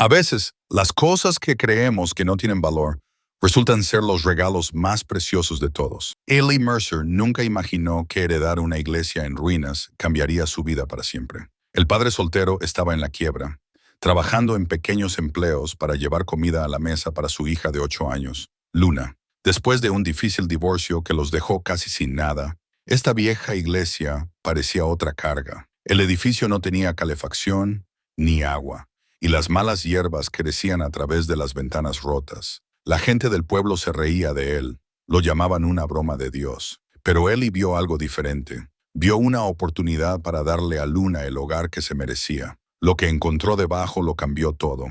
A veces, las cosas que creemos que no tienen valor resultan ser los regalos más preciosos de todos. Ellie Mercer nunca imaginó que heredar una iglesia en ruinas cambiaría su vida para siempre. El padre soltero estaba en la quiebra, trabajando en pequeños empleos para llevar comida a la mesa para su hija de 8 años, Luna. Después de un difícil divorcio que los dejó casi sin nada, esta vieja iglesia parecía otra carga. El edificio no tenía calefacción ni agua, y las malas hierbas crecían a través de las ventanas rotas. La gente del pueblo se reía de él, lo llamaban una broma de Dios. Pero Ellie vio algo diferente. Vio una oportunidad para darle a Luna el hogar que se merecía. Lo que encontró debajo lo cambió todo.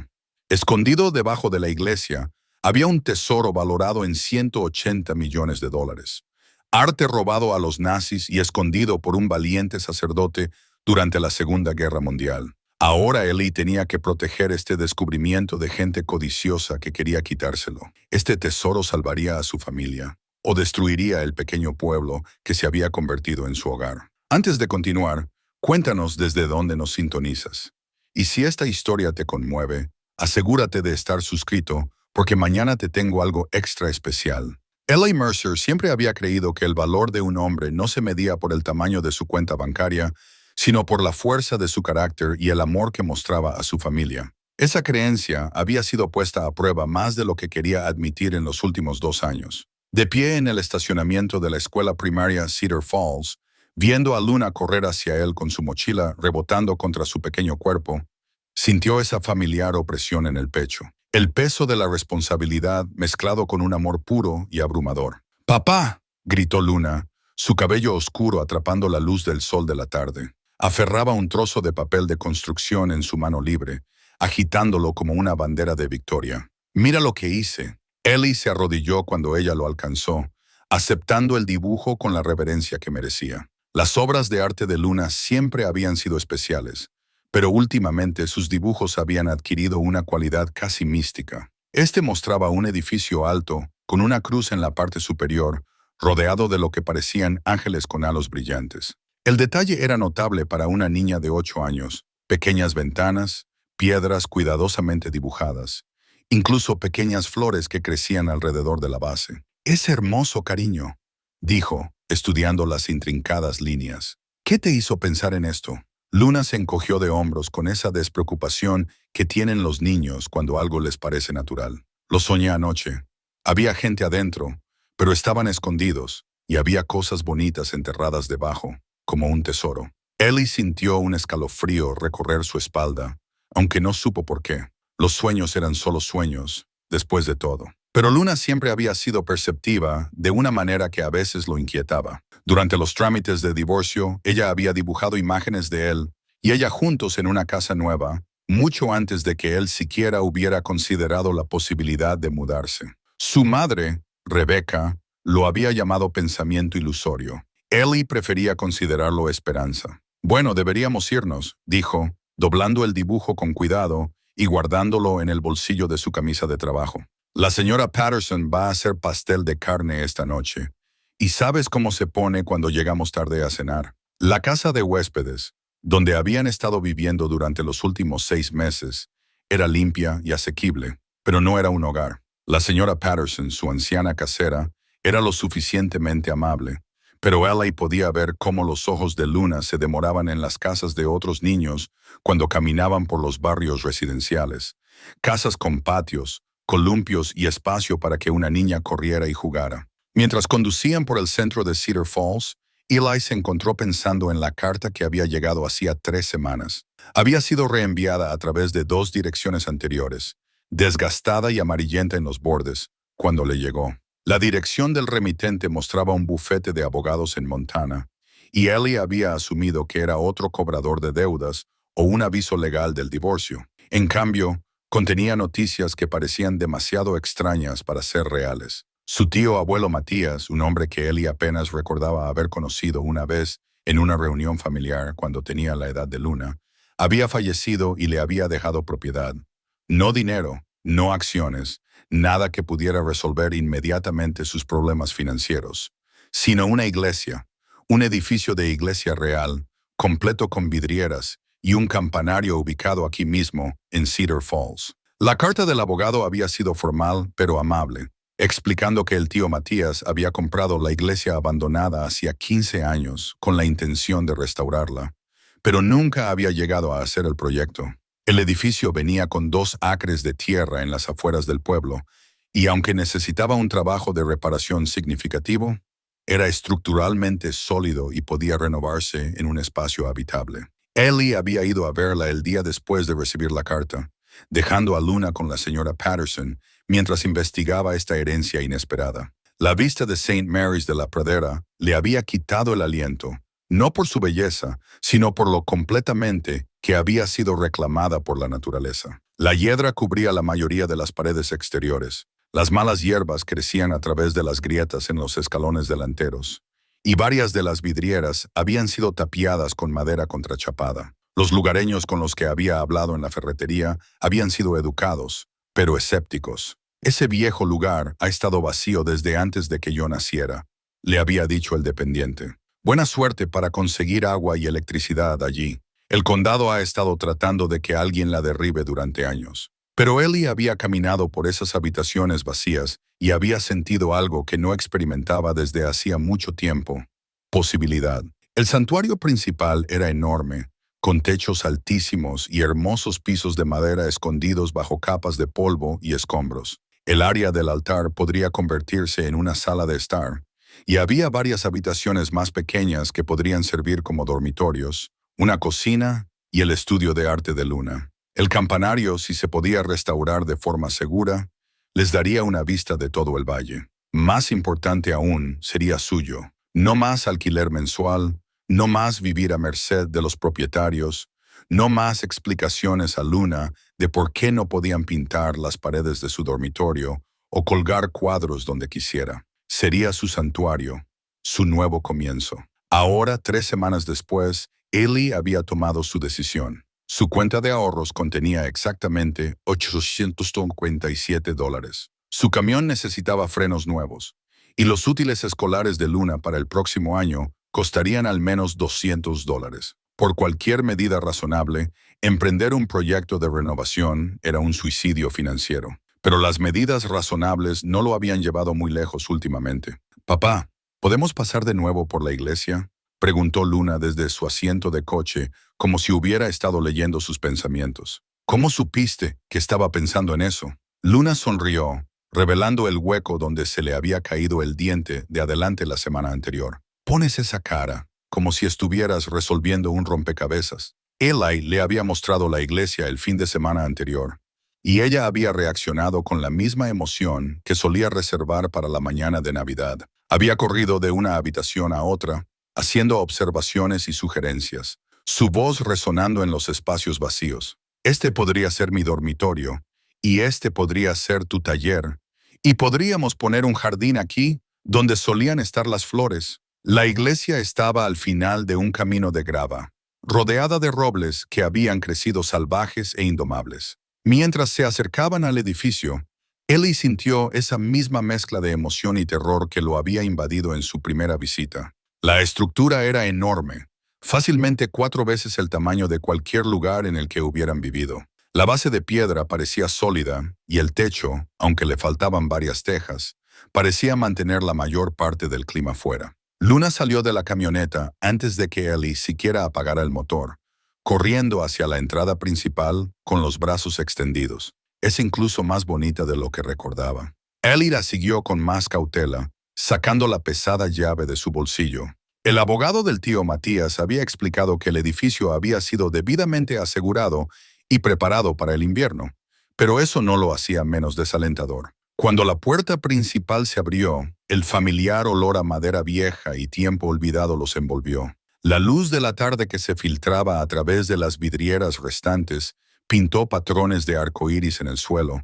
Escondido debajo de la iglesia, había un tesoro valorado en $180 millones. Arte robado a los nazis y escondido por un valiente sacerdote durante la Segunda Guerra Mundial. Ahora Ellie tenía que proteger este descubrimiento de gente codiciosa que quería quitárselo. Este tesoro salvaría a su familia o destruiría el pequeño pueblo que se había convertido en su hogar. Antes de continuar, cuéntanos desde dónde nos sintonizas. Y si esta historia te conmueve, asegúrate de estar suscrito porque mañana te tengo algo extra especial. Ellie Mercer siempre había creído que el valor de un hombre no se medía por el tamaño de su cuenta bancaria, sino por la fuerza de su carácter y el amor que mostraba a su familia. Esa creencia había sido puesta a prueba más de lo que quería admitir en los últimos 2 años. De pie en el estacionamiento de la escuela primaria Cedar Falls, viendo a Luna correr hacia él con su mochila rebotando contra su pequeño cuerpo, sintió esa familiar opresión en el pecho. El peso de la responsabilidad mezclado con un amor puro y abrumador. «¡Papá!», gritó Luna, su cabello oscuro atrapando la luz del sol de la tarde. Aferraba un trozo de papel de construcción en su mano libre, agitándolo como una bandera de victoria. «Mira lo que hice». Ellie se arrodilló cuando ella lo alcanzó, aceptando el dibujo con la reverencia que merecía. Las obras de arte de Luna siempre habían sido especiales, pero últimamente sus dibujos habían adquirido una cualidad casi mística. Este mostraba un edificio alto, con una cruz en la parte superior, rodeado de lo que parecían ángeles con halos brillantes. El detalle era notable para una niña de 8 años. Pequeñas ventanas, piedras cuidadosamente dibujadas, incluso pequeñas flores que crecían alrededor de la base. «Es hermoso, cariño», dijo, estudiando las intrincadas líneas. «¿Qué te hizo pensar en esto?». Luna se encogió de hombros con esa despreocupación que tienen los niños cuando algo les parece natural. «Lo soñé anoche. Había gente adentro, pero estaban escondidos, y había cosas bonitas enterradas debajo, como un tesoro». Ellie sintió un escalofrío recorrer su espalda, aunque no supo por qué. Los sueños eran solo sueños, después de todo. Pero Luna siempre había sido perceptiva de una manera que a veces lo inquietaba. Durante los trámites de divorcio, ella había dibujado imágenes de él y ella juntos en una casa nueva, mucho antes de que él siquiera hubiera considerado la posibilidad de mudarse. Su madre, Rebecca, lo había llamado pensamiento ilusorio. Ellie prefería considerarlo esperanza. «Bueno, deberíamos irnos», dijo, doblando el dibujo con cuidado y guardándolo en el bolsillo de su camisa de trabajo. «La señora Patterson va a hacer pastel de carne esta noche. ¿Y sabes cómo se pone cuando llegamos tarde a cenar?». La casa de huéspedes, donde habían estado viviendo durante los últimos 6 meses, era limpia y asequible, pero no era un hogar. La señora Patterson, su anciana casera, era lo suficientemente amable, pero Ellie podía ver cómo los ojos de Luna se demoraban en las casas de otros niños cuando caminaban por los barrios residenciales. Casas con patios, columpios y espacio para que una niña corriera y jugara. Mientras conducían por el centro de Cedar Falls, Eli se encontró pensando en la carta que había llegado hacía 3 semanas. Había sido reenviada a través de 2 direcciones anteriores, desgastada y amarillenta en los bordes, cuando le llegó. La dirección del remitente mostraba un bufete de abogados en Montana, y Ellie había asumido que era otro cobrador de deudas o un aviso legal del divorcio. En cambio, contenía noticias que parecían demasiado extrañas para ser reales. Su tío abuelo Matías, un hombre que Ellie apenas recordaba haber conocido una vez en una reunión familiar cuando tenía la edad de Luna, había fallecido y le había dejado propiedad. No dinero, no acciones, nada que pudiera resolver inmediatamente sus problemas financieros, sino una iglesia, un edificio de iglesia real, completo con vidrieras y un campanario ubicado aquí mismo, en Cedar Falls. La carta del abogado había sido formal, pero amable, explicando que el tío Matías había comprado la iglesia abandonada hacía 15 años con la intención de restaurarla, pero nunca había llegado a hacer el proyecto. El edificio venía con 2 acres de tierra en las afueras del pueblo, y aunque necesitaba un trabajo de reparación significativo, era estructuralmente sólido y podía renovarse en un espacio habitable. Ellie había ido a verla el día después de recibir la carta, dejando a Luna con la señora Patterson mientras investigaba esta herencia inesperada. La vista de St. Mary's de la Pradera le había quitado el aliento, no por su belleza, sino por lo completamente que había sido reclamada por la naturaleza. La hiedra cubría la mayoría de las paredes exteriores. Las malas hierbas crecían a través de las grietas en los escalones delanteros, y varias de las vidrieras habían sido tapiadas con madera contrachapada. Los lugareños con los que había hablado en la ferretería habían sido educados, pero escépticos. Ese viejo lugar ha estado vacío desde antes de que yo naciera, le había dicho el dependiente. Buena suerte para conseguir agua y electricidad allí. El condado ha estado tratando de que alguien la derribe durante años. Pero Ellie había caminado por esas habitaciones vacías y había sentido algo que no experimentaba desde hacía mucho tiempo. Posibilidad. El santuario principal era enorme, con techos altísimos y hermosos pisos de madera escondidos bajo capas de polvo y escombros. El área del altar podría convertirse en una sala de estar, y había varias habitaciones más pequeñas que podrían servir como dormitorios, una cocina y el estudio de arte de Luna. El campanario, si se podía restaurar de forma segura, les daría una vista de todo el valle. Más importante aún, sería suyo. No más alquiler mensual, no más vivir a merced de los propietarios, no más explicaciones a Luna de por qué no podían pintar las paredes de su dormitorio o colgar cuadros donde quisiera. Sería su santuario, su nuevo comienzo. Ahora, 3 semanas después, Ellie había tomado su decisión. Su cuenta de ahorros contenía exactamente $857. Su camión necesitaba frenos nuevos, y los útiles escolares de Luna para el próximo año costarían al menos $200. Por cualquier medida razonable, emprender un proyecto de renovación era un suicidio financiero. Pero las medidas razonables no lo habían llevado muy lejos últimamente. «Papá, ¿podemos pasar de nuevo por la iglesia?», preguntó Luna desde su asiento de coche, como si hubiera estado leyendo sus pensamientos. «¿Cómo supiste que estaba pensando en eso?». Luna sonrió, revelando el hueco donde se le había caído el diente de adelante la semana anterior. «Pones esa cara, como si estuvieras resolviendo un rompecabezas». Eli le había mostrado la iglesia el fin de semana anterior, y ella había reaccionado con la misma emoción que solía reservar para la mañana de Navidad. Había corrido de una habitación a otra, haciendo observaciones y sugerencias, su voz resonando en los espacios vacíos. «Este podría ser mi dormitorio, y este podría ser tu taller, y podríamos poner un jardín aquí, donde solían estar las flores». La iglesia estaba al final de un camino de grava, rodeada de robles que habían crecido salvajes e indomables. Mientras se acercaban al edificio, Ellie sintió esa misma mezcla de emoción y terror que lo había invadido en su primera visita. La estructura era enorme, fácilmente 4 veces el tamaño de cualquier lugar en el que hubieran vivido. La base de piedra parecía sólida y el techo, aunque le faltaban varias tejas, parecía mantener la mayor parte del clima fuera. Luna salió de la camioneta antes de que Ellie siquiera apagara el motor, corriendo hacia la entrada principal con los brazos extendidos. «Es incluso más bonita de lo que recordaba». Ellie la siguió con más cautela, sacando la pesada llave de su bolsillo. El abogado del tío Matías había explicado que el edificio había sido debidamente asegurado y preparado para el invierno, pero eso no lo hacía menos desalentador. Cuando la puerta principal se abrió, el familiar olor a madera vieja y tiempo olvidado los envolvió. La luz de la tarde que se filtraba a través de las vidrieras restantes pintó patrones de arcoíris en el suelo,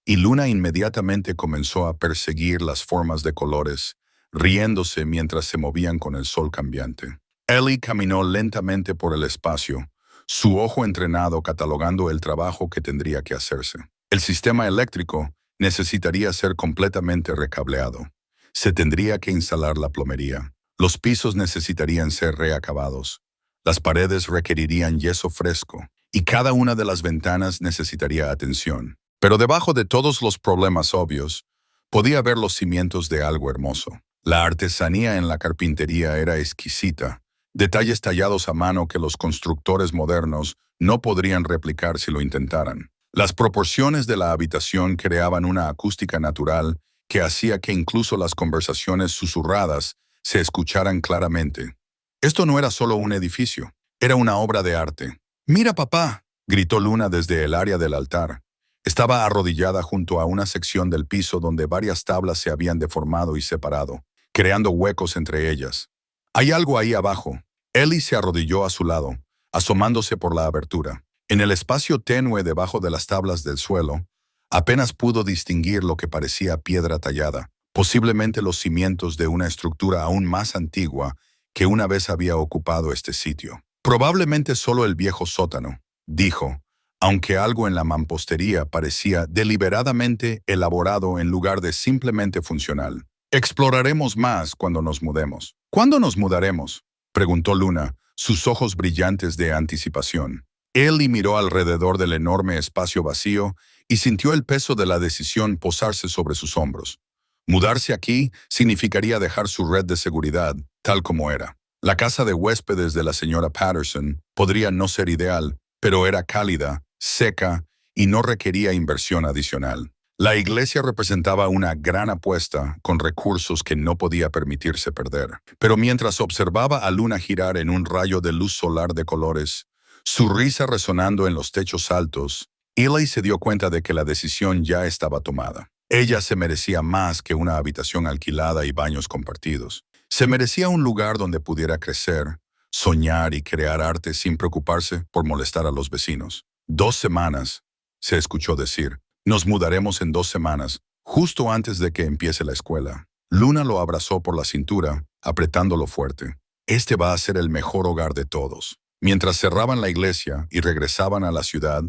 y Luna inmediatamente comenzó a perseguir las formas de colores, riéndose mientras se movían con el sol cambiante. Ellie caminó lentamente por el espacio, su ojo entrenado catalogando el trabajo que tendría que hacerse. El sistema eléctrico necesitaría ser completamente recableado. Se tendría que instalar la plomería. Los pisos necesitarían ser reacabados. Las paredes requerirían yeso fresco, y cada una de las ventanas necesitaría atención. Pero debajo de todos los problemas obvios, podía ver los cimientos de algo hermoso. La artesanía en la carpintería era exquisita, detalles tallados a mano que los constructores modernos no podrían replicar si lo intentaran. Las proporciones de la habitación creaban una acústica natural que hacía que incluso las conversaciones susurradas se escucharan claramente. Esto no era solo un edificio, era una obra de arte. «Mira, papá», gritó Luna desde el área del altar. Estaba arrodillada junto a una sección del piso donde varias tablas se habían deformado y separado, creando huecos entre ellas. «Hay algo ahí abajo». Ellie se arrodilló a su lado, asomándose por la abertura. En el espacio tenue debajo de las tablas del suelo, apenas pudo distinguir lo que parecía piedra tallada, posiblemente los cimientos de una estructura aún más antigua que una vez había ocupado este sitio. «Probablemente solo el viejo sótano», dijo, aunque algo en la mampostería parecía deliberadamente elaborado en lugar de simplemente funcional. «Exploraremos más cuando nos mudemos». «¿Cuándo nos mudaremos?», preguntó Luna, sus ojos brillantes de anticipación. Ellie miró alrededor del enorme espacio vacío y sintió el peso de la decisión posarse sobre sus hombros. Mudarse aquí significaría dejar su red de seguridad, tal como era. La casa de huéspedes de la señora Patterson podría no ser ideal, pero era cálida, seca y no requería inversión adicional. La iglesia representaba una gran apuesta con recursos que no podía permitirse perder. Pero mientras observaba a Luna girar en un rayo de luz solar de colores, su risa resonando en los techos altos, Ellie se dio cuenta de que la decisión ya estaba tomada. Ella se merecía más que una habitación alquilada y baños compartidos. Se merecía un lugar donde pudiera crecer, soñar y crear arte sin preocuparse por molestar a los vecinos. 2 semanas, se escuchó decir. «Nos mudaremos en 2 semanas, justo antes de que empiece la escuela». Luna lo abrazó por la cintura, apretándolo fuerte. «Este va a ser el mejor hogar de todos». Mientras cerraban la iglesia y regresaban a la ciudad,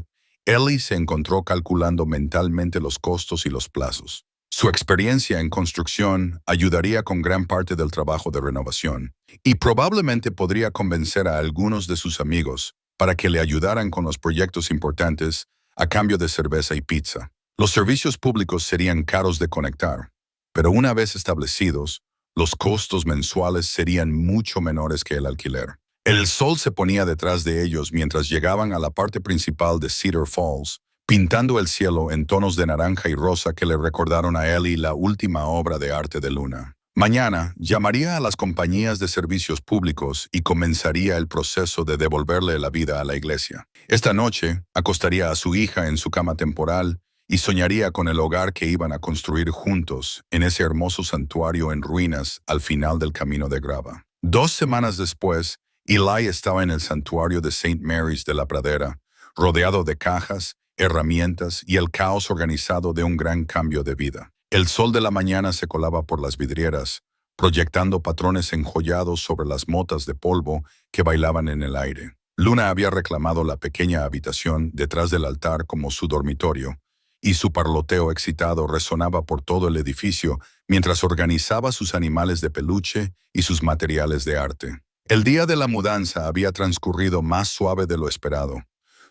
Ellie se encontró calculando mentalmente los costos y los plazos. Su experiencia en construcción ayudaría con gran parte del trabajo de renovación, y probablemente podría convencer a algunos de sus amigos para que le ayudaran con los proyectos importantes a cambio de cerveza y pizza. Los servicios públicos serían caros de conectar, pero una vez establecidos, los costos mensuales serían mucho menores que el alquiler. El sol se ponía detrás de ellos mientras llegaban a la parte principal de Cedar Falls, pintando el cielo en tonos de naranja y rosa que le recordaron a Ellie la última obra de arte de Luna. Mañana llamaría a las compañías de servicios públicos y comenzaría el proceso de devolverle la vida a la iglesia. Esta noche acostaría a su hija en su cama temporal y soñaría con el hogar que iban a construir juntos en ese hermoso santuario en ruinas al final del camino de grava. 2 semanas después, Eli estaba en el santuario de St. Mary's de la Pradera, rodeado de cajas, herramientas y el caos organizado de un gran cambio de vida. El sol de la mañana se colaba por las vidrieras, proyectando patrones enjollados sobre las motas de polvo que bailaban en el aire. Luna había reclamado la pequeña habitación detrás del altar como su dormitorio, y su parloteo excitado resonaba por todo el edificio mientras organizaba sus animales de peluche y sus materiales de arte. El día de la mudanza había transcurrido más suave de lo esperado.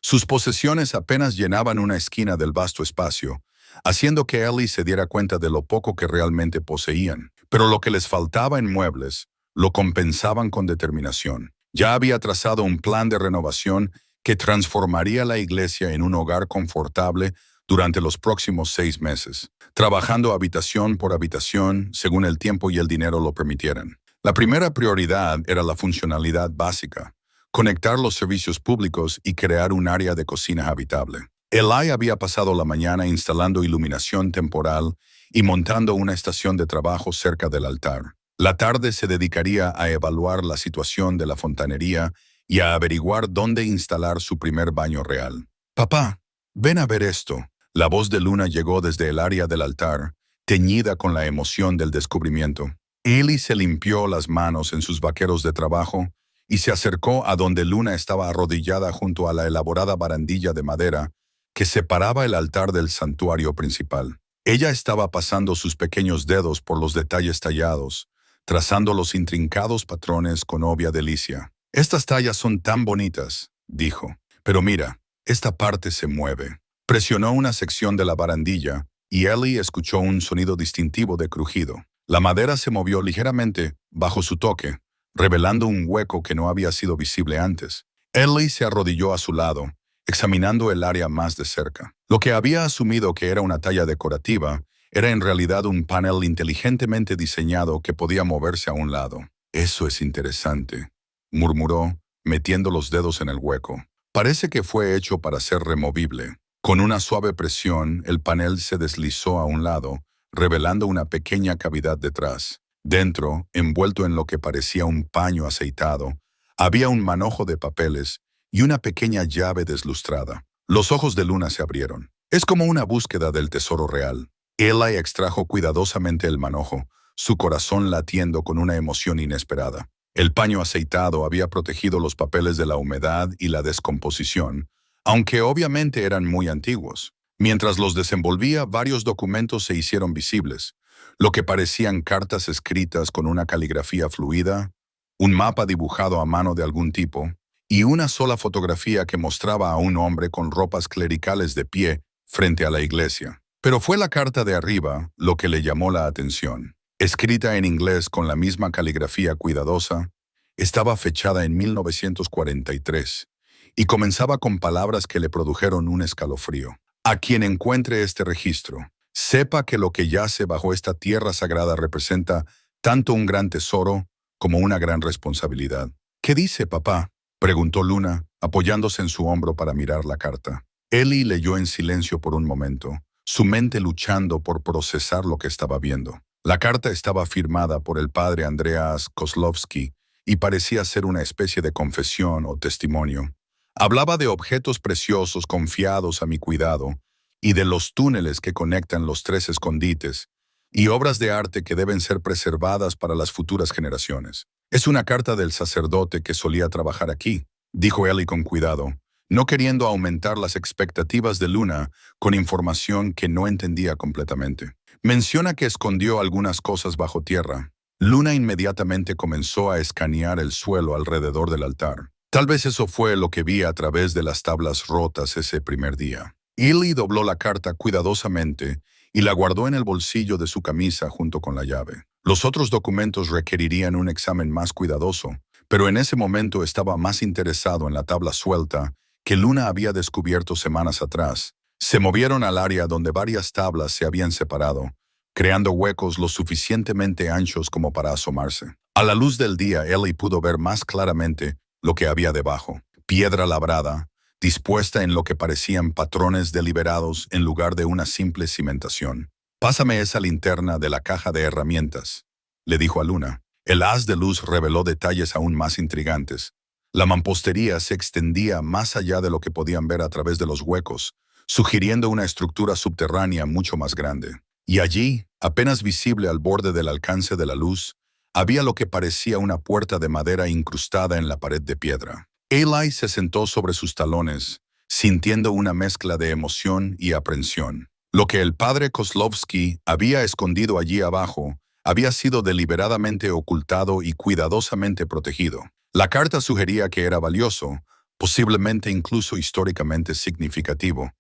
Sus posesiones apenas llenaban una esquina del vasto espacio, haciendo que Ellie se diera cuenta de lo poco que realmente poseían. Pero lo que les faltaba en muebles, lo compensaban con determinación. Ya había trazado un plan de renovación que transformaría la iglesia en un hogar confortable durante los próximos 6 meses, trabajando habitación por habitación según el tiempo y el dinero lo permitieran. La primera prioridad era la funcionalidad básica, conectar los servicios públicos y crear un área de cocina habitable. Eli había pasado la mañana instalando iluminación temporal y montando una estación de trabajo cerca del altar. La tarde se dedicaría a evaluar la situación de la fontanería y a averiguar dónde instalar su primer baño real. «Papá, ven a ver esto». La voz de Luna llegó desde el área del altar, teñida con la emoción del descubrimiento. Ellie se limpió las manos en sus vaqueros de trabajo y se acercó a donde Luna estaba arrodillada junto a la elaborada barandilla de madera que separaba el altar del santuario principal. Ella estaba pasando sus pequeños dedos por los detalles tallados, trazando los intrincados patrones con obvia delicia. «Estas tallas son tan bonitas», dijo. «Pero mira, esta parte se mueve». Presionó una sección de la barandilla y Ellie escuchó un sonido distintivo de crujido. La madera se movió ligeramente bajo su toque, revelando un hueco que no había sido visible antes. Ellie se arrodilló a su lado, examinando el área más de cerca. Lo que había asumido que era una talla decorativa era en realidad un panel inteligentemente diseñado que podía moverse a un lado. «Eso es interesante», murmuró, metiendo los dedos en el hueco. «Parece que fue hecho para ser removible». Con una suave presión, el panel se deslizó a un lado, revelando una pequeña cavidad detrás. Dentro, envuelto en lo que parecía un paño aceitado, había un manojo de papeles y una pequeña llave deslustrada. Los ojos de Luna se abrieron. Es como una búsqueda del tesoro real. Ellie extrajo cuidadosamente el manojo, su corazón latiendo con una emoción inesperada. El paño aceitado había protegido los papeles de la humedad y la descomposición, aunque obviamente eran muy antiguos. Mientras los desenvolvía, varios documentos se hicieron visibles, lo que parecían cartas escritas con una caligrafía fluida, un mapa dibujado a mano de algún tipo, y una sola fotografía que mostraba a un hombre con ropas clericales de pie frente a la iglesia. Pero fue la carta de arriba lo que le llamó la atención. Escrita en inglés con la misma caligrafía cuidadosa, estaba fechada en 1943 y comenzaba con palabras que le produjeron un escalofrío. A quien encuentre este registro, sepa que lo que yace bajo esta tierra sagrada representa tanto un gran tesoro como una gran responsabilidad. «¿Qué dice, papá?», preguntó Luna, apoyándose en su hombro para mirar la carta. Ellie leyó en silencio por un momento, su mente luchando por procesar lo que estaba viendo. La carta estaba firmada por el padre Andreas Kozlowski y parecía ser una especie de confesión o testimonio. Hablaba de objetos preciosos confiados a mi cuidado y de los túneles que conectan los 3 escondites y obras de arte que deben ser preservadas para las futuras generaciones. «Es una carta del sacerdote que solía trabajar aquí», dijo Ellie con cuidado, no queriendo aumentar las expectativas de Luna con información que no entendía completamente. «Menciona que escondió algunas cosas bajo tierra». Luna inmediatamente comenzó a escanear el suelo alrededor del altar. Tal vez eso fue lo que vi a través de las tablas rotas ese primer día. Ellie dobló la carta cuidadosamente y la guardó en el bolsillo de su camisa junto con la llave. Los otros documentos requerirían un examen más cuidadoso, pero en ese momento estaba más interesado en la tabla suelta que Luna había descubierto semanas atrás. Se movieron al área donde varias tablas se habían separado, creando huecos lo suficientemente anchos como para asomarse. A la luz del día, Ellie pudo ver más claramente lo que había debajo. Piedra labrada, dispuesta en lo que parecían patrones deliberados en lugar de una simple cimentación. «Pásame esa linterna de la caja de herramientas», le dijo a Luna. El haz de luz reveló detalles aún más intrigantes. La mampostería se extendía más allá de lo que podían ver a través de los huecos, sugiriendo una estructura subterránea mucho más grande. Y allí, apenas visible al borde del alcance de la luz, había lo que parecía una puerta de madera incrustada en la pared de piedra. Ellie se sentó sobre sus talones, sintiendo una mezcla de emoción y aprensión. Lo que el padre Kozlowski había escondido allí abajo había sido deliberadamente ocultado y cuidadosamente protegido. La carta sugería que era valioso, posiblemente incluso históricamente significativo,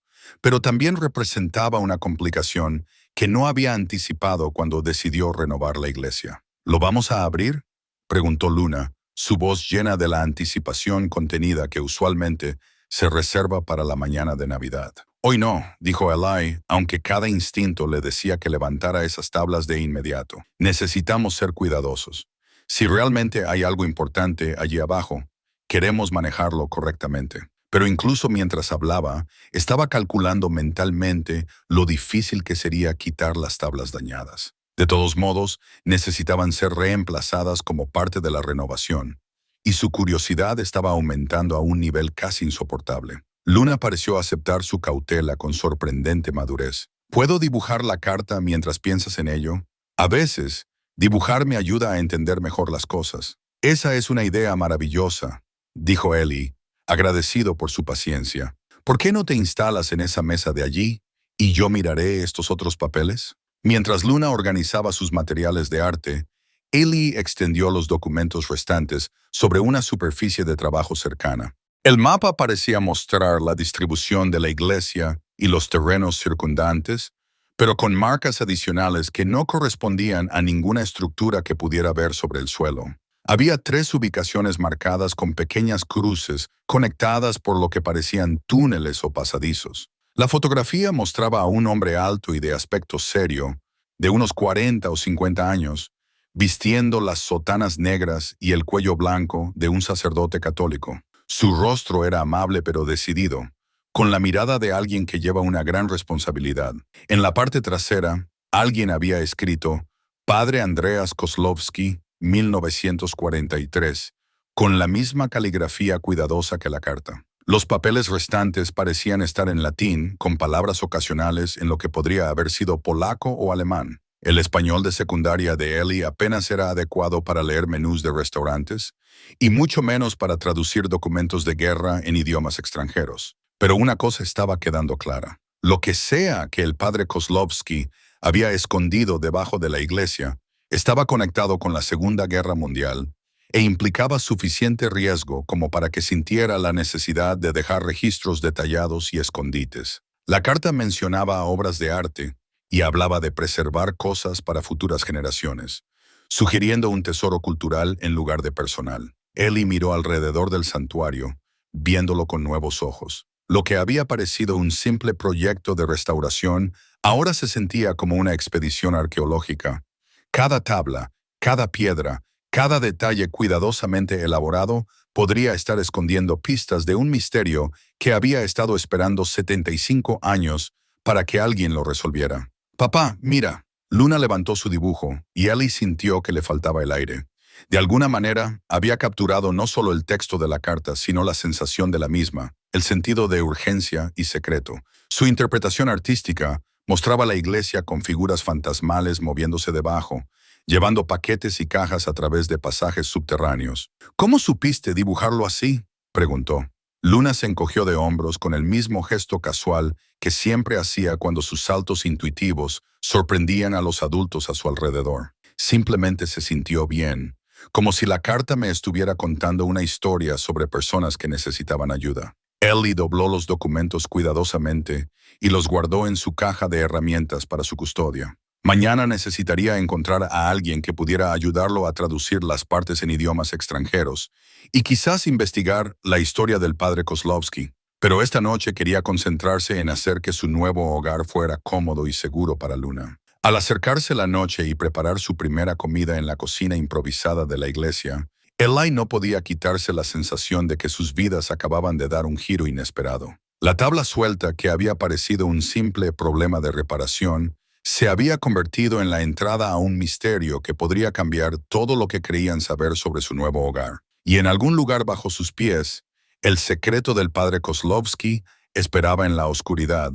pero también representaba una complicación que no había anticipado cuando decidió renovar la iglesia. «¿Lo vamos a abrir?», preguntó Luna, su voz llena de la anticipación contenida que usualmente se reserva para la mañana de Navidad. «Hoy no», dijo Ellie, aunque cada instinto le decía que levantara esas tablas de inmediato. «Necesitamos ser cuidadosos. Si realmente hay algo importante allí abajo, queremos manejarlo correctamente». Pero incluso mientras hablaba, estaba calculando mentalmente lo difícil que sería quitar las tablas dañadas. De todos modos, necesitaban ser reemplazadas como parte de la renovación, y su curiosidad estaba aumentando a un nivel casi insoportable. Luna pareció aceptar su cautela con sorprendente madurez. «¿Puedo dibujar la carta mientras piensas en ello? A veces, dibujar me ayuda a entender mejor las cosas». «Esa es una idea maravillosa», dijo Ellie, agradecido por su paciencia. «¿Por qué no te instalas en esa mesa de allí y yo miraré estos otros papeles?» Mientras Luna organizaba sus materiales de arte, Ellie extendió los documentos restantes sobre una superficie de trabajo cercana. El mapa parecía mostrar la distribución de la iglesia y los terrenos circundantes, pero con marcas adicionales que no correspondían a ninguna estructura que pudiera ver sobre el suelo. Había 3 ubicaciones marcadas con pequeñas cruces conectadas por lo que parecían túneles o pasadizos. La fotografía mostraba a un hombre alto y de aspecto serio, de unos 40 o 50 años, vistiendo las sotanas negras y el cuello blanco de un sacerdote católico. Su rostro era amable pero decidido, con la mirada de alguien que lleva una gran responsabilidad. En la parte trasera, alguien había escrito Padre Andreas Kozlowski, 1943, con la misma caligrafía cuidadosa que la carta. Los papeles restantes parecían estar en latín, con palabras ocasionales en lo que podría haber sido polaco o alemán. El español de secundaria de Ellie apenas era adecuado para leer menús de restaurantes, y mucho menos para traducir documentos de guerra en idiomas extranjeros. Pero una cosa estaba quedando clara. Lo que sea que el padre Kozlowski había escondido debajo de la iglesia, estaba conectado con la Segunda Guerra Mundial e implicaba suficiente riesgo como para que sintiera la necesidad de dejar registros detallados y escondites. La carta mencionaba obras de arte y hablaba de preservar cosas para futuras generaciones, sugiriendo un tesoro cultural en lugar de personal. Ellie miró alrededor del santuario, viéndolo con nuevos ojos. Lo que había parecido un simple proyecto de restauración ahora se sentía como una expedición arqueológica. Cada tabla, cada piedra, cada detalle cuidadosamente elaborado podría estar escondiendo pistas de un misterio que había estado esperando 75 años para que alguien lo resolviera. «Papá, mira». Luna levantó su dibujo y Ellie sintió que le faltaba el aire. De alguna manera, había capturado no solo el texto de la carta, sino la sensación de la misma, el sentido de urgencia y secreto. Su interpretación artística mostraba la iglesia con figuras fantasmales moviéndose debajo, llevando paquetes y cajas a través de pasajes subterráneos. «¿Cómo supiste dibujarlo así?», preguntó. Luna se encogió de hombros con el mismo gesto casual que siempre hacía cuando sus saltos intuitivos sorprendían a los adultos a su alrededor. Simplemente se sintió bien, como si la carta me estuviera contando una historia sobre personas que necesitaban ayuda. Ellie dobló los documentos cuidadosamente y los guardó en su caja de herramientas para su custodia. Mañana necesitaría encontrar a alguien que pudiera ayudarlo a traducir las partes en idiomas extranjeros y quizás investigar la historia del padre Kozlowski. Pero esta noche quería concentrarse en hacer que su nuevo hogar fuera cómodo y seguro para Luna. Al acercarse la noche y preparar su primera comida en la cocina improvisada de la iglesia, Ellie no podía quitarse la sensación de que sus vidas acababan de dar un giro inesperado. La tabla suelta, que había parecido un simple problema de reparación, se había convertido en la entrada a un misterio que podría cambiar todo lo que creían saber sobre su nuevo hogar. Y en algún lugar bajo sus pies, el secreto del padre Kozlowski esperaba en la oscuridad,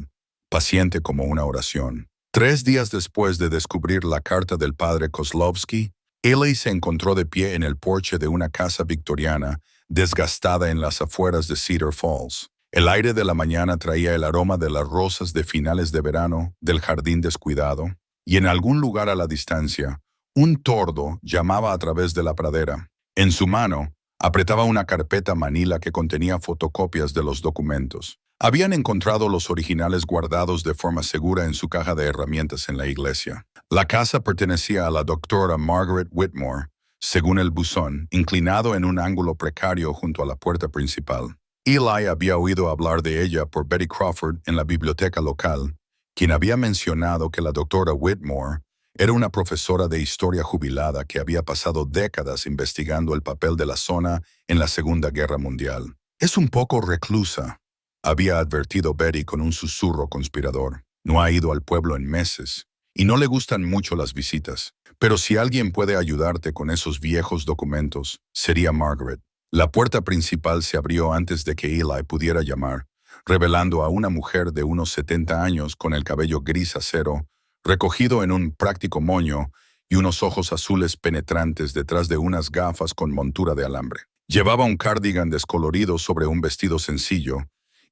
paciente como una oración. 3 días después de descubrir la carta del padre Kozlowski, Ellie se encontró de pie en el porche de una casa victoriana desgastada en las afueras de Cedar Falls. El aire de la mañana traía el aroma de las rosas de finales de verano del jardín descuidado, y en algún lugar a la distancia, un tordo llamaba a través de la pradera. En su mano, apretaba una carpeta manila que contenía fotocopias de los documentos. Habían encontrado los originales guardados de forma segura en su caja de herramientas en la iglesia. La casa pertenecía a la doctora Margaret Whitmore, según el buzón, inclinado en un ángulo precario junto a la puerta principal. Eli había oído hablar de ella por Betty Crawford en la biblioteca local, quien había mencionado que la doctora Whitmore era una profesora de historia jubilada que había pasado décadas investigando el papel de la zona en la Segunda Guerra Mundial. «Es un poco reclusa», había advertido Betty con un susurro conspirador. «No ha ido al pueblo en meses, y no le gustan mucho las visitas. Pero si alguien puede ayudarte con esos viejos documentos, sería Margaret». La puerta principal se abrió antes de que Eli pudiera llamar, revelando a una mujer de unos 70 años con el cabello gris acero, recogido en un práctico moño y unos ojos azules penetrantes detrás de unas gafas con montura de alambre. Llevaba un cardigan descolorido sobre un vestido sencillo,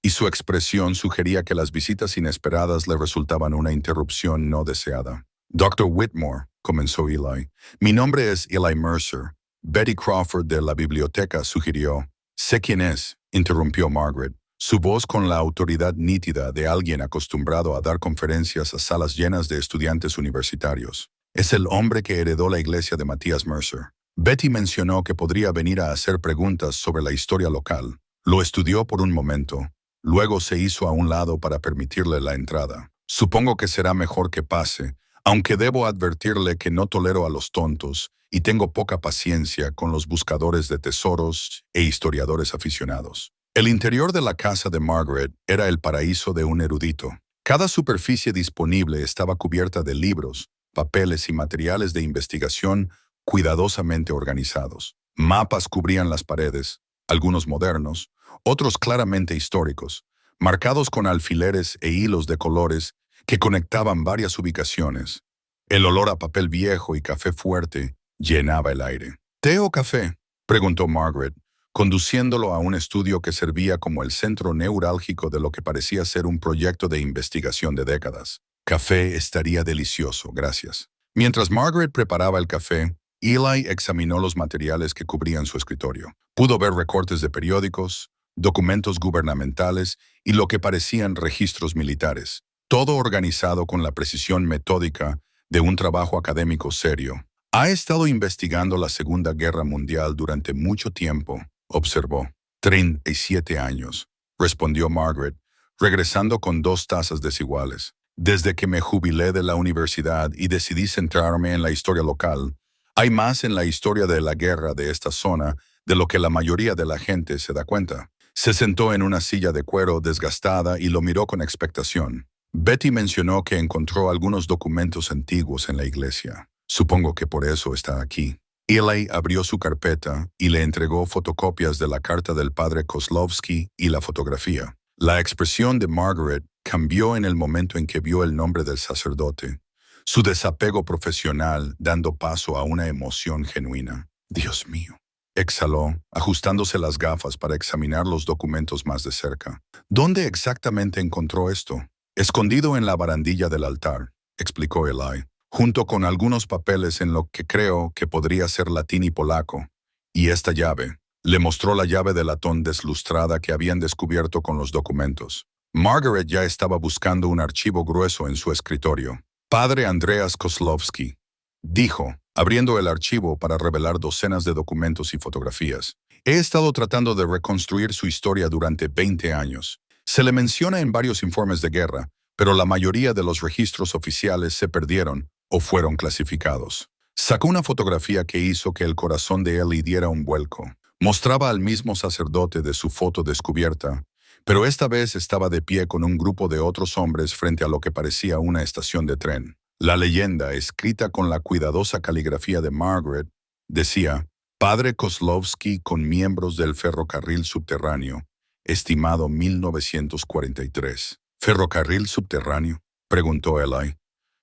y su expresión sugería que las visitas inesperadas le resultaban una interrupción no deseada. «Dr. Whitmore», comenzó Eli, «mi nombre es Eli Mercer». Betty Crawford de la biblioteca sugirió. «Sé quién es», interrumpió Margaret, su voz con la autoridad nítida de alguien acostumbrado a dar conferencias a salas llenas de estudiantes universitarios. Es el hombre que heredó la iglesia de Matthias Mercer. Betty mencionó que podría venir a hacer preguntas sobre la historia local. Lo estudió por un momento. Luego se hizo a un lado para permitirle la entrada. Supongo que será mejor que pase, aunque debo advertirle que no tolero a los tontos y tengo poca paciencia con los buscadores de tesoros e historiadores aficionados. El interior de la casa de Margaret era el paraíso de un erudito. Cada superficie disponible estaba cubierta de libros, papeles y materiales de investigación cuidadosamente organizados. Mapas cubrían las paredes, algunos modernos, otros claramente históricos, marcados con alfileres e hilos de colores que conectaban varias ubicaciones. El olor a papel viejo y café fuerte llenaba el aire. ¿Té o café?, preguntó Margaret, conduciéndolo a un estudio que servía como el centro neurálgico de lo que parecía ser un proyecto de investigación de décadas. Café estaría delicioso, gracias. Mientras Margaret preparaba el café, Eli examinó los materiales que cubrían su escritorio. Pudo ver recortes de periódicos, documentos gubernamentales y lo que parecían registros militares, todo organizado con la precisión metódica de un trabajo académico serio. Ha estado investigando la Segunda Guerra Mundial durante mucho tiempo, observó. 37 años, respondió Margaret, regresando con 2 tazas desiguales. Desde que me jubilé de la universidad y decidí centrarme en la historia local, hay más en la historia de la guerra de esta zona de lo que la mayoría de la gente se da cuenta. Se sentó en una silla de cuero desgastada y lo miró con expectación. Betty mencionó que encontró algunos documentos antiguos en la iglesia. Supongo que por eso está aquí. Eli abrió su carpeta y le entregó fotocopias de la carta del padre Kozlowski y la fotografía. La expresión de Margaret cambió en el momento en que vio el nombre del sacerdote, su desapego profesional dando paso a una emoción genuina. Dios mío, exhaló, ajustándose las gafas para examinar los documentos más de cerca. ¿Dónde exactamente encontró esto? Escondido en la barandilla del altar, explicó Eli, junto con algunos papeles en lo que creo que podría ser latín y polaco. Y esta llave. Le mostró la llave de latón deslustrada que habían descubierto con los documentos. Margaret ya estaba buscando un archivo grueso en su escritorio. Padre Andreas Kozlowski, dijo, abriendo el archivo para revelar docenas de documentos y fotografías. He estado tratando de reconstruir su historia durante 20 años. Se le menciona en varios informes de guerra, pero la mayoría de los registros oficiales se perdieron o fueron clasificados. Sacó una fotografía que hizo que el corazón de Eli diera un vuelco. Mostraba al mismo sacerdote de su foto descubierta, pero esta vez estaba de pie con un grupo de otros hombres frente a lo que parecía una estación de tren. La leyenda, escrita con la cuidadosa caligrafía de Margaret, decía, Padre Kozlowski con miembros del ferrocarril subterráneo, estimado 1943. ¿Ferrocarril subterráneo?, preguntó Eli.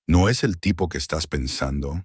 ¿No es el tipo que estás pensando?,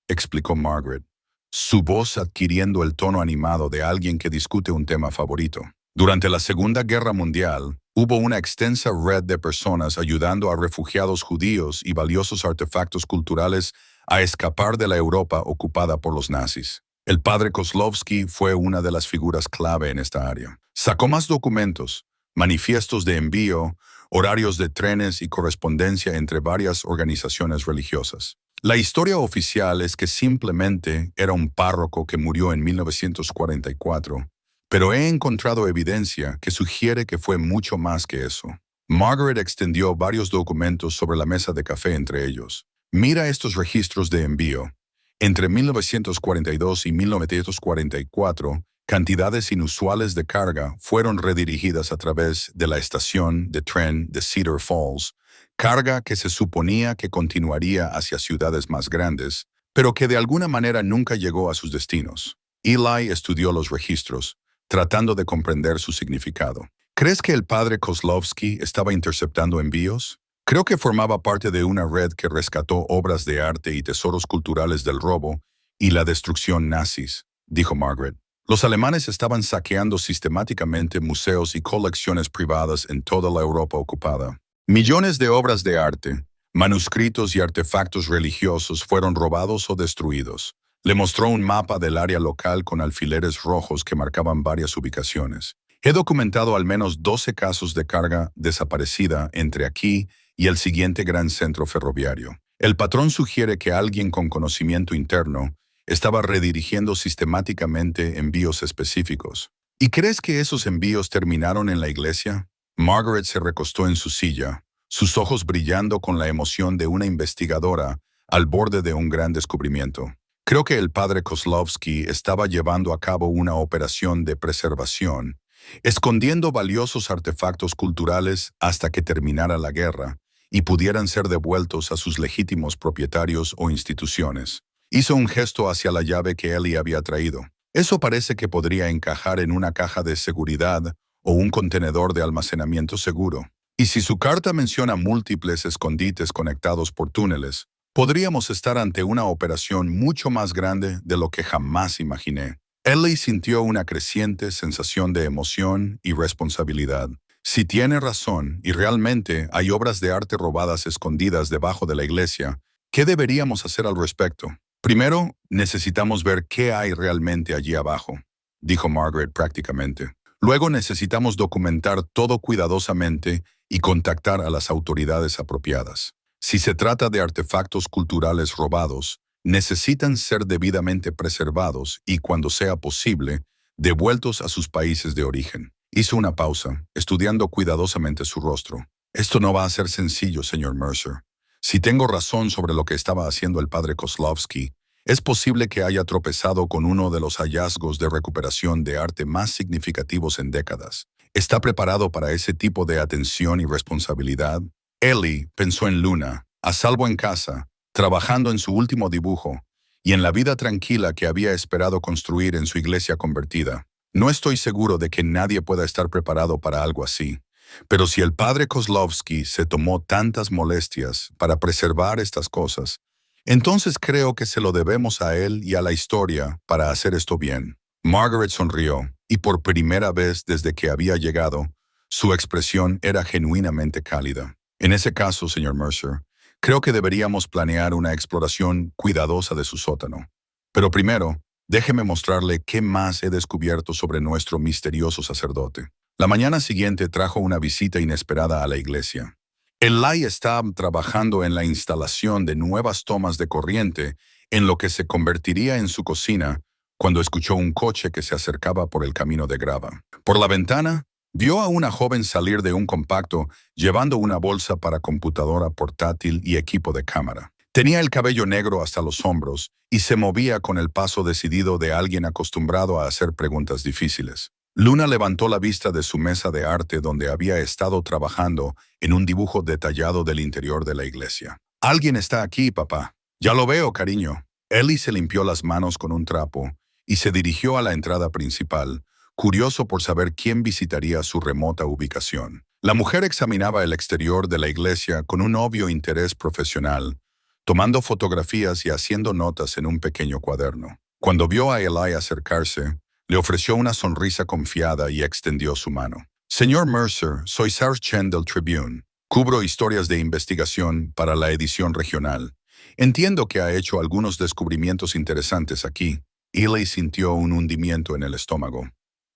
explicó Margaret, su voz adquiriendo el tono animado de alguien que discute un tema favorito. Durante la Segunda Guerra Mundial, hubo una extensa red de personas ayudando a refugiados judíos y valiosos artefactos culturales a escapar de la Europa ocupada por los nazis. El padre Kozlowski fue una de las figuras clave en esta área. Sacó más documentos, manifiestos de envío, horarios de trenes y correspondencia entre varias organizaciones religiosas. La historia oficial es que simplemente era un párroco que murió en 1944, pero he encontrado evidencia que sugiere que fue mucho más que eso. Margaret extendió varios documentos sobre la mesa de café entre ellos. Mira estos registros de envío. Entre 1942 y 1944, cantidades inusuales de carga fueron redirigidas a través de la estación de tren de Cedar Falls, carga que se suponía que continuaría hacia ciudades más grandes, pero que de alguna manera nunca llegó a sus destinos. Eli estudió los registros, tratando de comprender su significado. ¿Crees que el padre Kozlowski estaba interceptando envíos? Creo que formaba parte de una red que rescató obras de arte y tesoros culturales del robo y la destrucción nazis, dijo Margaret. Los alemanes estaban saqueando sistemáticamente museos y colecciones privadas en toda la Europa ocupada. Millones de obras de arte, manuscritos y artefactos religiosos fueron robados o destruidos. Le mostró un mapa del área local con alfileres rojos que marcaban varias ubicaciones. He documentado al menos 12 casos de carga desaparecida entre aquí y el siguiente gran centro ferroviario. El patrón sugiere que alguien con conocimiento interno estaba redirigiendo sistemáticamente envíos específicos. ¿Y crees que esos envíos terminaron en la iglesia? Margaret se recostó en su silla, sus ojos brillando con la emoción de una investigadora al borde de un gran descubrimiento. Creo que el padre Kozlowski estaba llevando a cabo una operación de preservación, escondiendo valiosos artefactos culturales hasta que terminara la guerra y pudieran ser devueltos a sus legítimos propietarios o instituciones. Hizo un gesto hacia la llave que Ellie había traído. Eso parece que podría encajar en una caja de seguridad o un contenedor de almacenamiento seguro. Y si su carta menciona múltiples escondites conectados por túneles, podríamos estar ante una operación mucho más grande de lo que jamás imaginé. Ellie sintió una creciente sensación de emoción y responsabilidad. Si tiene razón y realmente hay obras de arte robadas escondidas debajo de la iglesia, ¿qué deberíamos hacer al respecto? Primero, necesitamos ver qué hay realmente allí abajo, dijo Margaret prácticamente. Luego necesitamos documentar todo cuidadosamente y contactar a las autoridades apropiadas. Si se trata de artefactos culturales robados, necesitan ser debidamente preservados y, cuando sea posible, devueltos a sus países de origen. Hizo una pausa, estudiando cuidadosamente su rostro. Esto no va a ser sencillo, señor Mercer. Si tengo razón sobre lo que estaba haciendo el padre Kozlowski, es posible que haya tropezado con uno de los hallazgos de recuperación de arte más significativos en décadas. ¿Está preparado para ese tipo de atención y responsabilidad? Ellie pensó en Luna, a salvo en casa, trabajando en su último dibujo, y en la vida tranquila que había esperado construir en su iglesia convertida. No estoy seguro de que nadie pueda estar preparado para algo así. Pero si el padre Kozlowski se tomó tantas molestias para preservar estas cosas, entonces creo que se lo debemos a él y a la historia para hacer esto bien. Margaret sonrió, y por primera vez desde que había llegado, su expresión era genuinamente cálida. En ese caso, señor Mercer, creo que deberíamos planear una exploración cuidadosa de su sótano. Pero primero, déjeme mostrarle qué más he descubierto sobre nuestro misterioso sacerdote. La mañana siguiente trajo una visita inesperada a la iglesia. Eli estaba trabajando en la instalación de nuevas tomas de corriente en lo que se convertiría en su cocina cuando escuchó un coche que se acercaba por el camino de grava. Por la ventana, vio a una joven salir de un compacto llevando una bolsa para computadora portátil y equipo de cámara. Tenía el cabello negro hasta los hombros y se movía con el paso decidido de alguien acostumbrado a hacer preguntas difíciles. Luna levantó la vista de su mesa de arte donde había estado trabajando en un dibujo detallado del interior de la iglesia. «Alguien está aquí, papá». «Ya lo veo, cariño». Ellie se limpió las manos con un trapo y se dirigió a la entrada principal, curioso por saber quién visitaría su remota ubicación. La mujer examinaba el exterior de la iglesia con un obvio interés profesional, tomando fotografías y haciendo notas en un pequeño cuaderno. Cuando vio a Eli acercarse, le ofreció una sonrisa confiada y extendió su mano. «Señor Mercer, soy Sarah Chen del Tribune. Cubro historias de investigación para la edición regional. Entiendo que ha hecho algunos descubrimientos interesantes aquí». Eli sintió un hundimiento en el estómago.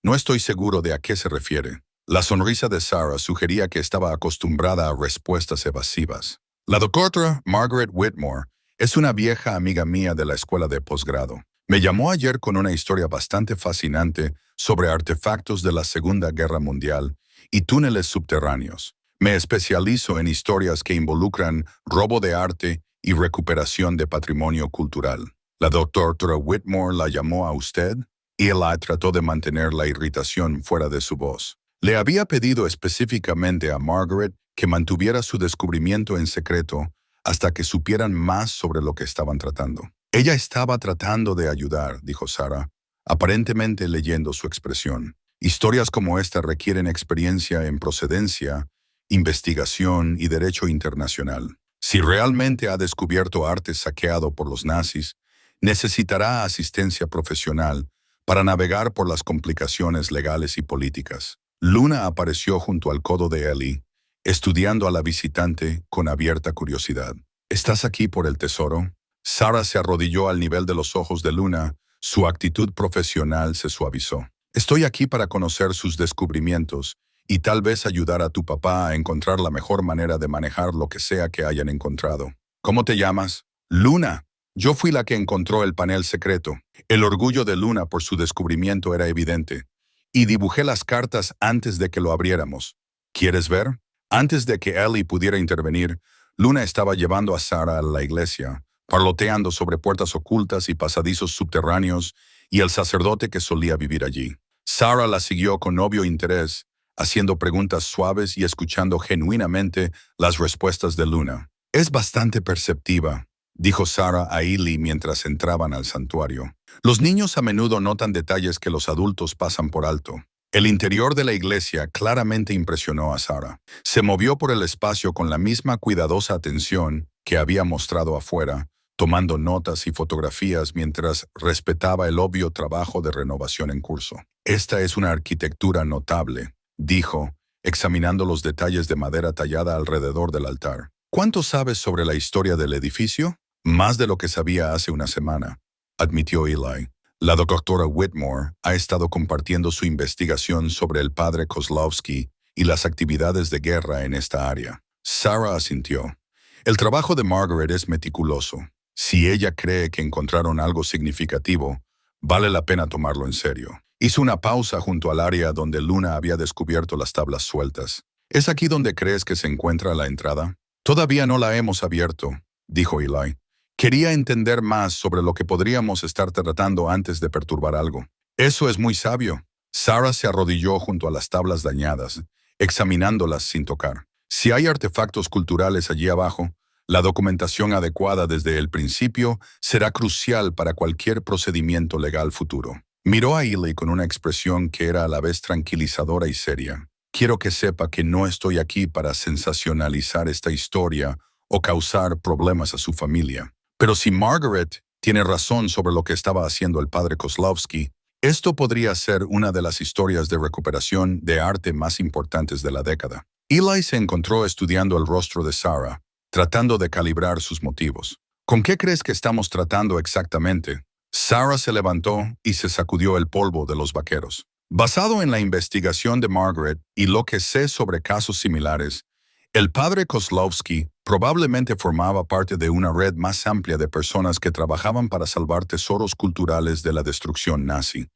No estoy seguro de a qué se refiere. La sonrisa de Sarah sugería que estaba acostumbrada a respuestas evasivas. La doctora Margaret Whitmore es una vieja amiga mía de la escuela de posgrado. Me llamó ayer con una historia bastante fascinante sobre artefactos de la Segunda Guerra Mundial y túneles subterráneos. Me especializo en historias que involucran robo de arte y recuperación de patrimonio cultural. ¿La doctora Whitmore la llamó a usted? Eli trató de mantener la irritación fuera de su voz. Le había pedido específicamente a Margaret que mantuviera su descubrimiento en secreto hasta que supieran más sobre lo que estaban tratando. Ella estaba tratando de ayudar, dijo Sarah, aparentemente leyendo su expresión. Historias como esta requieren experiencia en procedencia, investigación y derecho internacional. Si realmente ha descubierto arte saqueado por los nazis, necesitará asistencia profesional para navegar por las complicaciones legales y políticas. Luna apareció junto al codo de Ellie, estudiando a la visitante con abierta curiosidad. ¿Estás aquí por el tesoro? Sarah se arrodilló al nivel de los ojos de Luna, su actitud profesional se suavizó. Estoy aquí para conocer sus descubrimientos y tal vez ayudar a tu papá a encontrar la mejor manera de manejar lo que sea que hayan encontrado. ¿Cómo te llamas? Luna. Yo fui la que encontró el panel secreto. El orgullo de Luna por su descubrimiento era evidente. Y dibujé las cartas antes de que lo abriéramos. ¿Quieres ver? Antes de que Ellie pudiera intervenir, Luna estaba llevando a Sarah a la iglesia, parloteando sobre puertas ocultas y pasadizos subterráneos y el sacerdote que solía vivir allí. Sarah la siguió con obvio interés, haciendo preguntas suaves y escuchando genuinamente las respuestas de Luna. Es bastante perceptiva, dijo Sarah a Ellie mientras entraban al santuario. Los niños a menudo notan detalles que los adultos pasan por alto. El interior de la iglesia claramente impresionó a Sarah. Se movió por el espacio con la misma cuidadosa atención que había mostrado afuera, tomando notas y fotografías mientras respetaba el obvio trabajo de renovación en curso. Esta es una arquitectura notable, dijo, examinando los detalles de madera tallada alrededor del altar. ¿Cuánto sabes sobre la historia del edificio? Más de lo que sabía hace una semana, admitió Eli. La doctora Whitmore ha estado compartiendo su investigación sobre el padre Kozlowski y las actividades de guerra en esta área. Sarah asintió. El trabajo de Margaret es meticuloso. Si ella cree que encontraron algo significativo, vale la pena tomarlo en serio. Hizo una pausa junto al área donde Luna había descubierto las tablas sueltas. ¿Es aquí donde crees que se encuentra la entrada? Todavía no la hemos abierto, dijo Eli. Quería entender más sobre lo que podríamos estar tratando antes de perturbar algo. Eso es muy sabio. Sarah se arrodilló junto a las tablas dañadas, examinándolas sin tocar. Si hay artefactos culturales allí abajo, la documentación adecuada desde el principio será crucial para cualquier procedimiento legal futuro. Miró a Eli con una expresión que era a la vez tranquilizadora y seria. Quiero que sepa que no estoy aquí para sensacionalizar esta historia o causar problemas a su familia. Pero si Margaret tiene razón sobre lo que estaba haciendo el padre Kozlowski, esto podría ser una de las historias de recuperación de arte más importantes de la década. Eli se encontró estudiando el rostro de Sarah, tratando de calibrar sus motivos. ¿Con qué crees que estamos tratando exactamente? Sarah se levantó y se sacudió el polvo de los vaqueros. Basado en la investigación de Margaret y lo que sé sobre casos similares, el padre Kozlowski probablemente formaba parte de una red más amplia de personas que trabajaban para salvar tesoros culturales de la destrucción nazi.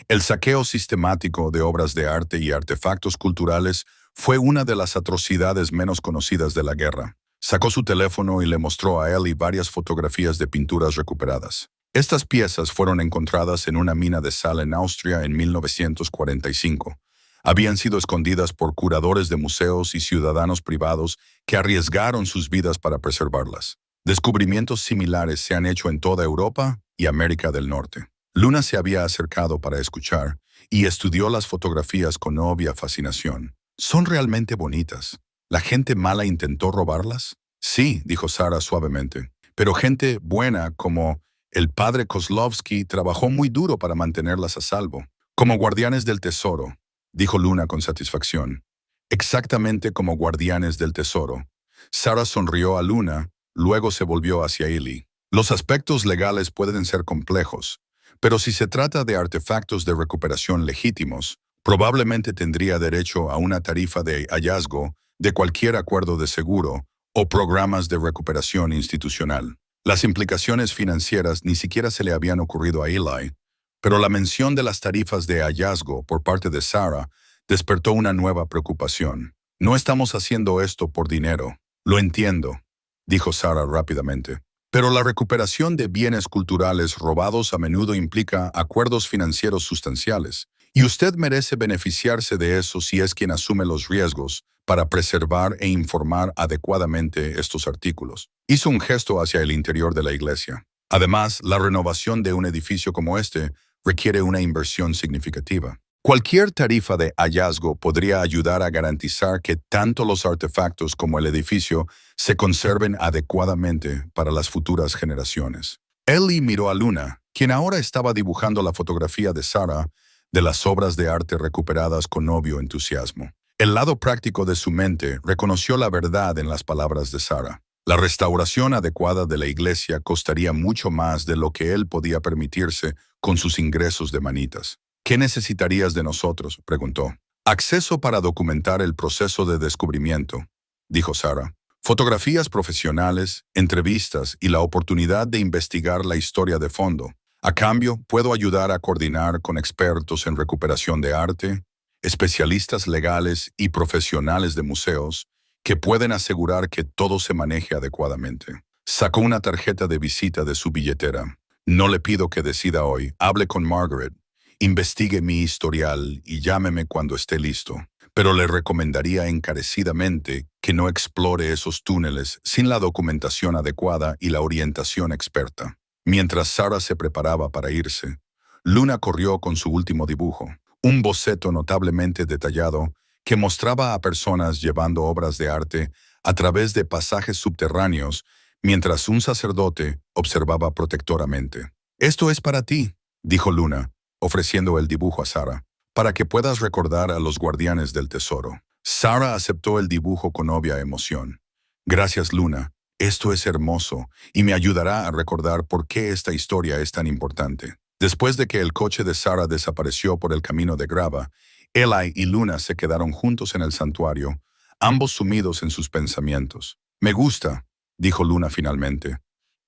El saqueo sistemático de obras de arte y artefactos culturales fue una de las atrocidades menos conocidas de la guerra. Sacó su teléfono y le mostró a Ellie varias fotografías de pinturas recuperadas. Estas piezas fueron encontradas en una mina de sal en Austria en 1945. Habían sido escondidas por curadores de museos y ciudadanos privados que arriesgaron sus vidas para preservarlas. Descubrimientos similares se han hecho en toda Europa y América del Norte. Luna se había acercado para escuchar y estudió las fotografías con obvia fascinación. Son realmente bonitas. ¿La gente mala intentó robarlas? Sí, dijo Sarah suavemente. Pero gente buena como el padre Kozlowski trabajó muy duro para mantenerlas a salvo. Como guardianes del tesoro, dijo Luna con satisfacción. Exactamente como guardianes del tesoro. Sarah sonrió a Luna, luego se volvió hacia Eli. Los aspectos legales pueden ser complejos, pero si se trata de artefactos de recuperación legítimos, probablemente tendría derecho a una tarifa de hallazgo de cualquier acuerdo de seguro o programas de recuperación institucional. Las implicaciones financieras ni siquiera se le habían ocurrido a Eli, pero la mención de las tarifas de hallazgo por parte de Sarah despertó una nueva preocupación. No estamos haciendo esto por dinero. Lo entiendo, dijo Sarah rápidamente. Pero la recuperación de bienes culturales robados a menudo implica acuerdos financieros sustanciales, y usted merece beneficiarse de eso si es quien asume los riesgos para preservar e informar adecuadamente estos artículos. Hizo un gesto hacia el interior de la iglesia. Además, la renovación de un edificio como este requiere una inversión significativa. Cualquier tarifa de hallazgo podría ayudar a garantizar que tanto los artefactos como el edificio se conserven adecuadamente para las futuras generaciones. Ellie miró a Luna, quien ahora estaba dibujando la fotografía de Sarah de las obras de arte recuperadas con obvio entusiasmo. El lado práctico de su mente reconoció la verdad en las palabras de Sarah. La restauración adecuada de la iglesia costaría mucho más de lo que él podía permitirse con sus ingresos de manitas. ¿Qué necesitarías de nosotros?, preguntó. Acceso para documentar el proceso de descubrimiento, dijo Sarah. Fotografías profesionales, entrevistas y la oportunidad de investigar la historia de fondo. A cambio, puedo ayudar a coordinar con expertos en recuperación de arte, especialistas legales y profesionales de museos que pueden asegurar que todo se maneje adecuadamente. Sacó una tarjeta de visita de su billetera. No le pido que decida hoy. Hable con Margaret, investigue mi historial y llámeme cuando esté listo. Pero le recomendaría encarecidamente que no explore esos túneles sin la documentación adecuada y la orientación experta. Mientras Sarah se preparaba para irse, Luna corrió con su último dibujo, un boceto notablemente detallado que mostraba a personas llevando obras de arte a través de pasajes subterráneos mientras un sacerdote observaba protectoramente. «Esto es para ti», dijo Luna, ofreciendo el dibujo a Sarah, «para que puedas recordar a los guardianes del tesoro». Sarah aceptó el dibujo con obvia emoción. «Gracias, Luna. Esto es hermoso y me ayudará a recordar por qué esta historia es tan importante». Después de que el coche de Sarah desapareció por el camino de grava, Eli y Luna se quedaron juntos en el santuario, ambos sumidos en sus pensamientos. «Me gusta», dijo Luna finalmente.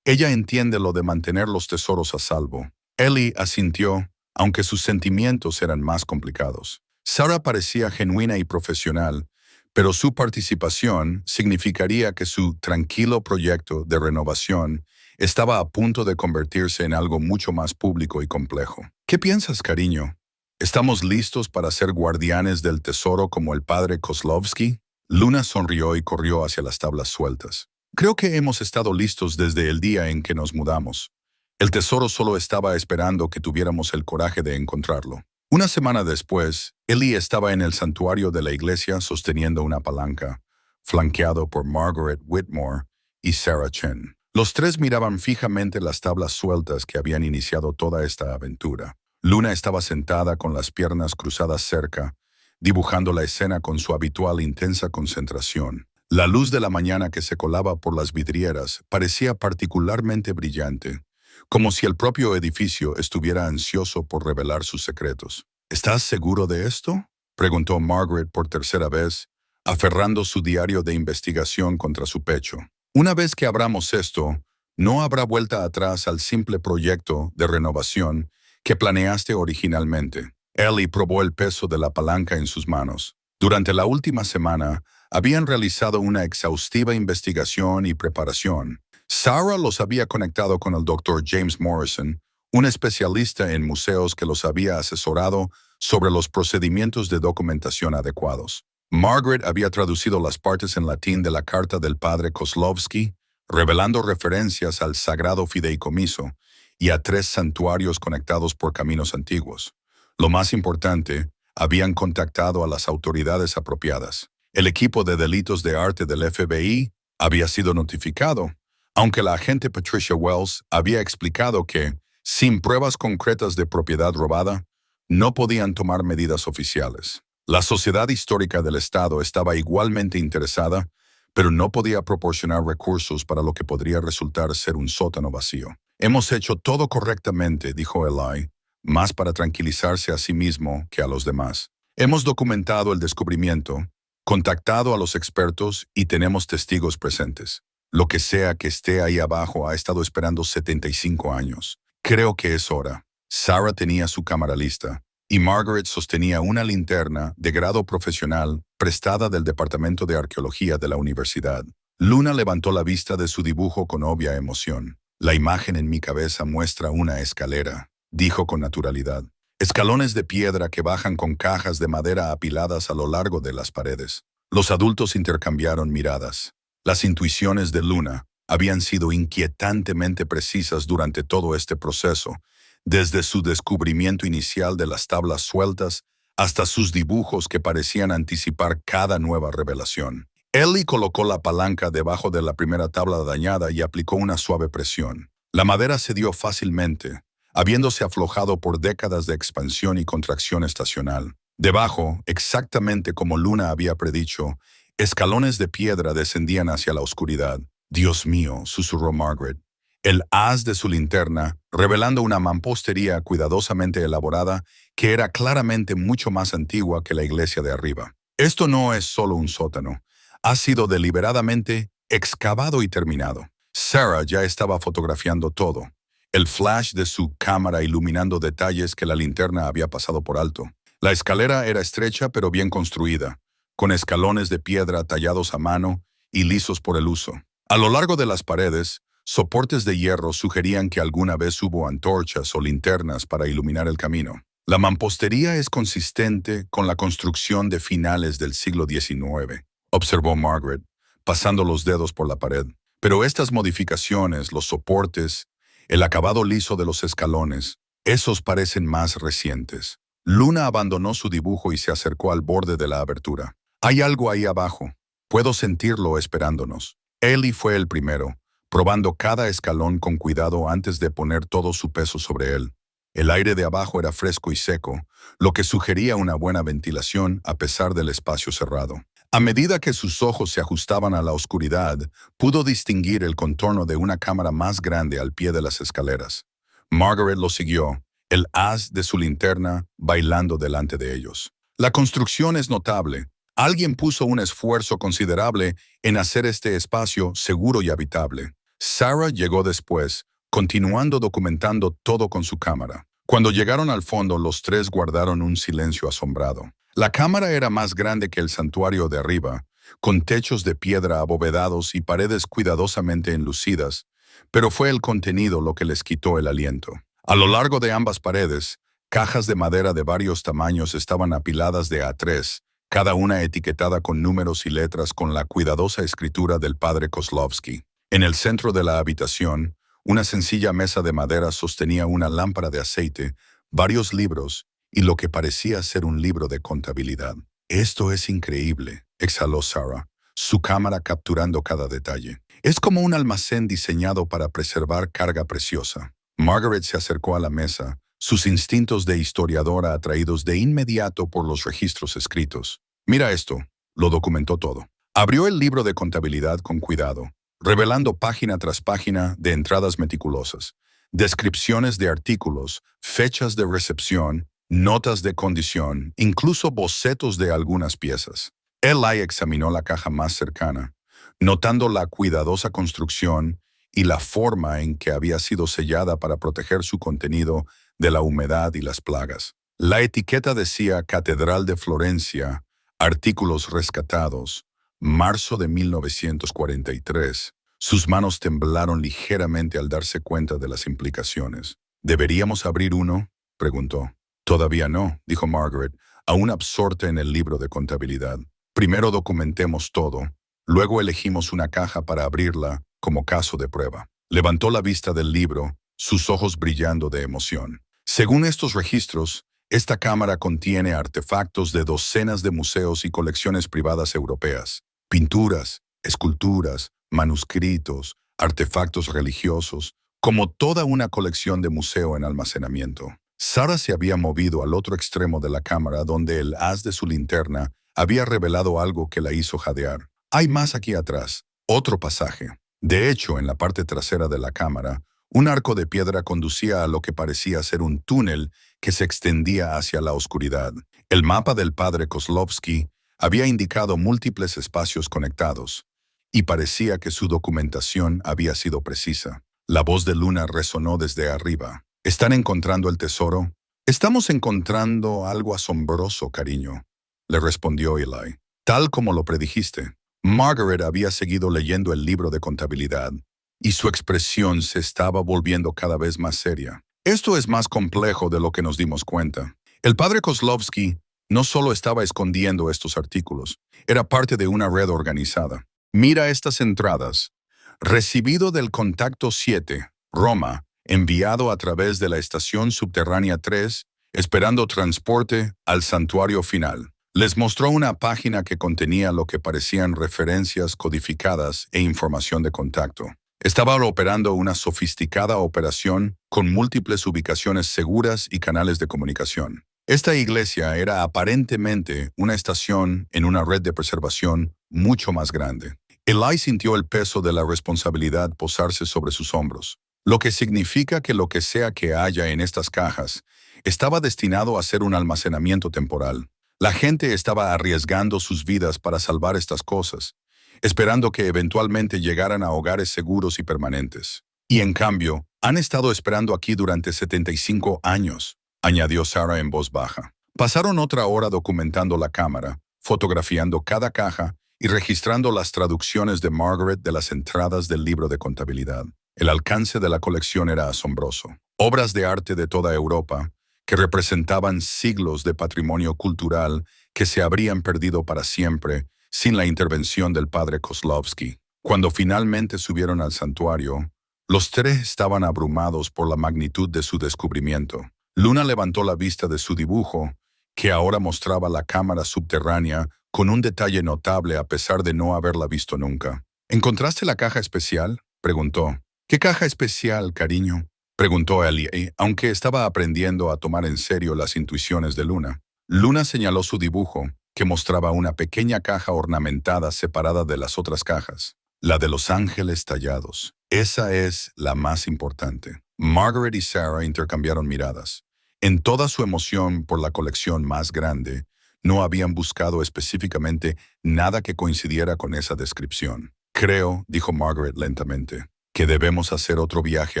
«Ella entiende lo de mantener los tesoros a salvo». Eli asintió, aunque sus sentimientos eran más complicados. Sarah parecía genuina y profesional, pero su participación significaría que su tranquilo proyecto de renovación estaba a punto de convertirse en algo mucho más público y complejo. «¿Qué piensas, cariño? ¿Estamos listos para ser guardianes del tesoro como el padre Kozlovsky?» Luna sonrió y corrió hacia las tablas sueltas. «Creo que hemos estado listos desde el día en que nos mudamos. El tesoro solo estaba esperando que tuviéramos el coraje de encontrarlo». Una semana después, Eli estaba en el santuario de la iglesia sosteniendo una palanca, flanqueado por Margaret Whitmore y Sarah Chen. Los tres miraban fijamente las tablas sueltas que habían iniciado toda esta aventura. Luna estaba sentada con las piernas cruzadas cerca, dibujando la escena con su habitual intensa concentración. La luz de la mañana que se colaba por las vidrieras parecía particularmente brillante, como si el propio edificio estuviera ansioso por revelar sus secretos. «¿Estás seguro de esto?», preguntó Margaret por tercera vez, aferrando su diario de investigación contra su pecho. «Una vez que abramos esto, no habrá vuelta atrás al simple proyecto de renovación que planeaste originalmente». Eli probó el peso de la palanca en sus manos. Durante la última semana, habían realizado una exhaustiva investigación y preparación. Sarah los había conectado con el Dr. James Morrison, un especialista en museos que los había asesorado sobre los procedimientos de documentación adecuados. Margaret había traducido las partes en latín de la carta del padre Kozlovsky, revelando referencias al sagrado fideicomiso y a 3 santuarios conectados por caminos antiguos. Lo más importante, habían contactado a las autoridades apropiadas. El equipo de delitos de arte del FBI había sido notificado, aunque la agente Patricia Wells había explicado que, sin pruebas concretas de propiedad robada, no podían tomar medidas oficiales. La Sociedad Histórica del Estado estaba igualmente interesada, pero no podía proporcionar recursos para lo que podría resultar ser un sótano vacío. «Hemos hecho todo correctamente», dijo Eli, más para tranquilizarse a sí mismo que a los demás. «Hemos documentado el descubrimiento, contactado a los expertos y tenemos testigos presentes. Lo que sea que esté ahí abajo ha estado esperando 75 años. Creo que es hora». Sarah tenía su cámara lista, y Margaret sostenía una linterna de grado profesional prestada del Departamento de Arqueología de la universidad. Luna levantó la vista de su dibujo con obvia emoción. «La imagen en mi cabeza muestra una escalera», dijo con naturalidad. «Escalones de piedra que bajan con cajas de madera apiladas a lo largo de las paredes». Los adultos intercambiaron miradas. Las intuiciones de Luna habían sido inquietantemente precisas durante todo este proceso, desde su descubrimiento inicial de las tablas sueltas hasta sus dibujos que parecían anticipar cada nueva revelación. Eli colocó la palanca debajo de la primera tabla dañada y aplicó una suave presión. La madera cedió fácilmente, habiéndose aflojado por décadas de expansión y contracción estacional. Debajo, exactamente como Luna había predicho, escalones de piedra descendían hacia la oscuridad. «Dios mío», susurró Margaret, el haz de su linterna, revelando una mampostería cuidadosamente elaborada que era claramente mucho más antigua que la iglesia de arriba. Esto no es solo un sótano, ha sido deliberadamente excavado y terminado. Sarah ya estaba fotografiando todo, el flash de su cámara iluminando detalles que la linterna había pasado por alto. La escalera era estrecha pero bien construida, con escalones de piedra tallados a mano y lisos por el uso. A lo largo de las paredes, soportes de hierro sugerían que alguna vez hubo antorchas o linternas para iluminar el camino. La mampostería es consistente con la construcción de finales del siglo XIX, observó Margaret, pasando los dedos por la pared. Pero estas modificaciones, los soportes, el acabado liso de los escalones, esos parecen más recientes. Luna abandonó su dibujo y se acercó al borde de la abertura. Hay algo ahí abajo. Puedo sentirlo esperándonos. Ellie fue el primero, probando cada escalón con cuidado antes de poner todo su peso sobre él. El aire de abajo era fresco y seco, lo que sugería una buena ventilación a pesar del espacio cerrado. A medida que sus ojos se ajustaban a la oscuridad, pudo distinguir el contorno de una cámara más grande al pie de las escaleras. Margaret lo siguió, el haz de su linterna bailando delante de ellos. La construcción es notable. Alguien puso un esfuerzo considerable en hacer este espacio seguro y habitable. Sarah llegó después, continuando documentando todo con su cámara. Cuando llegaron al fondo, los tres guardaron un silencio asombrado. La cámara era más grande que el santuario de arriba, con techos de piedra abovedados y paredes cuidadosamente enlucidas, pero fue el contenido lo que les quitó el aliento. A lo largo de ambas paredes, cajas de madera de varios tamaños estaban apiladas de a tres, cada una etiquetada con números y letras con la cuidadosa escritura del padre Kozlowski. En el centro de la habitación, una sencilla mesa de madera sostenía una lámpara de aceite, varios libros y lo que parecía ser un libro de contabilidad. «Esto es increíble», exhaló Sarah, su cámara capturando cada detalle. «Es como un almacén diseñado para preservar carga preciosa». Margaret se acercó a la mesa, sus instintos de historiadora atraídos de inmediato por los registros escritos. «Mira esto», lo documentó todo. Abrió el libro de contabilidad con cuidado, revelando página tras página de entradas meticulosas, descripciones de artículos, fechas de recepción, notas de condición, incluso bocetos de algunas piezas. Eli examinó la caja más cercana, notando la cuidadosa construcción y la forma en que había sido sellada para proteger su contenido de la humedad y las plagas. La etiqueta decía Catedral de Florencia, artículos rescatados, marzo de 1943. Sus manos temblaron ligeramente al darse cuenta de las implicaciones. «¿Deberíamos abrir uno?», preguntó. «Todavía no», dijo Margaret, aún absorta en el libro de contabilidad. «Primero documentemos todo, luego elegimos una caja para abrirla como caso de prueba». Levantó la vista del libro, sus ojos brillando de emoción. Según estos registros, esta cámara contiene artefactos de docenas de museos y colecciones privadas europeas. Pinturas, esculturas, manuscritos, artefactos religiosos, como toda una colección de museo en almacenamiento. Sarah se había movido al otro extremo de la cámara donde el haz de su linterna había revelado algo que la hizo jadear. «Hay más aquí atrás, otro pasaje». De hecho, en la parte trasera de la cámara, un arco de piedra conducía a lo que parecía ser un túnel que se extendía hacia la oscuridad. El mapa del padre Kozlowski había indicado múltiples espacios conectados, y parecía que su documentación había sido precisa. La voz de Luna resonó desde arriba. «¿Están encontrando el tesoro?» «Estamos encontrando algo asombroso, cariño», le respondió Eli. «Tal como lo predijiste». Margaret había seguido leyendo el libro de contabilidad, y su expresión se estaba volviendo cada vez más seria. «Esto es más complejo de lo que nos dimos cuenta. El padre Kozlowski no solo estaba escondiendo estos artículos, era parte de una red organizada. Mira estas entradas. Recibido del contacto 7, Roma, enviado a través de la estación subterránea 3, esperando transporte al santuario final». Les mostró una página que contenía lo que parecían referencias codificadas e información de contacto. Estaba operando una sofisticada operación con múltiples ubicaciones seguras y canales de comunicación. Esta iglesia era aparentemente una estación en una red de preservación mucho más grande. Eli sintió el peso de la responsabilidad posarse sobre sus hombros. lo que significa que lo que sea que haya en estas cajas estaba destinado a ser un almacenamiento temporal. La gente estaba arriesgando sus vidas para salvar estas cosas, esperando que eventualmente llegaran a hogares seguros y permanentes. Y en cambio, han estado esperando aquí durante 75 años, añadió Sarah en voz baja. Pasaron otra hora documentando la cámara, fotografiando cada caja y registrando las traducciones de Margaret de las entradas del libro de contabilidad. El alcance de la colección era asombroso. Obras de arte de toda Europa, que representaban siglos de patrimonio cultural que se habrían perdido para siempre sin la intervención del padre Kozlowski. Cuando finalmente subieron al santuario, los tres estaban abrumados por la magnitud de su descubrimiento. Luna levantó la vista de su dibujo, que ahora mostraba la cámara subterránea con un detalle notable a pesar de no haberla visto nunca. ¿Encontraste la caja especial?, preguntó. ¿Qué caja especial, cariño?, preguntó Ellie, aunque estaba aprendiendo a tomar en serio las intuiciones de Luna. Luna señaló su dibujo, que mostraba una pequeña caja ornamentada separada de las otras cajas. La de los ángeles tallados. Esa es la más importante. Margaret y Sarah intercambiaron miradas. En toda su emoción por la colección más grande, no habían buscado específicamente nada que coincidiera con esa descripción. Creo, dijo Margaret lentamente, que debemos hacer otro viaje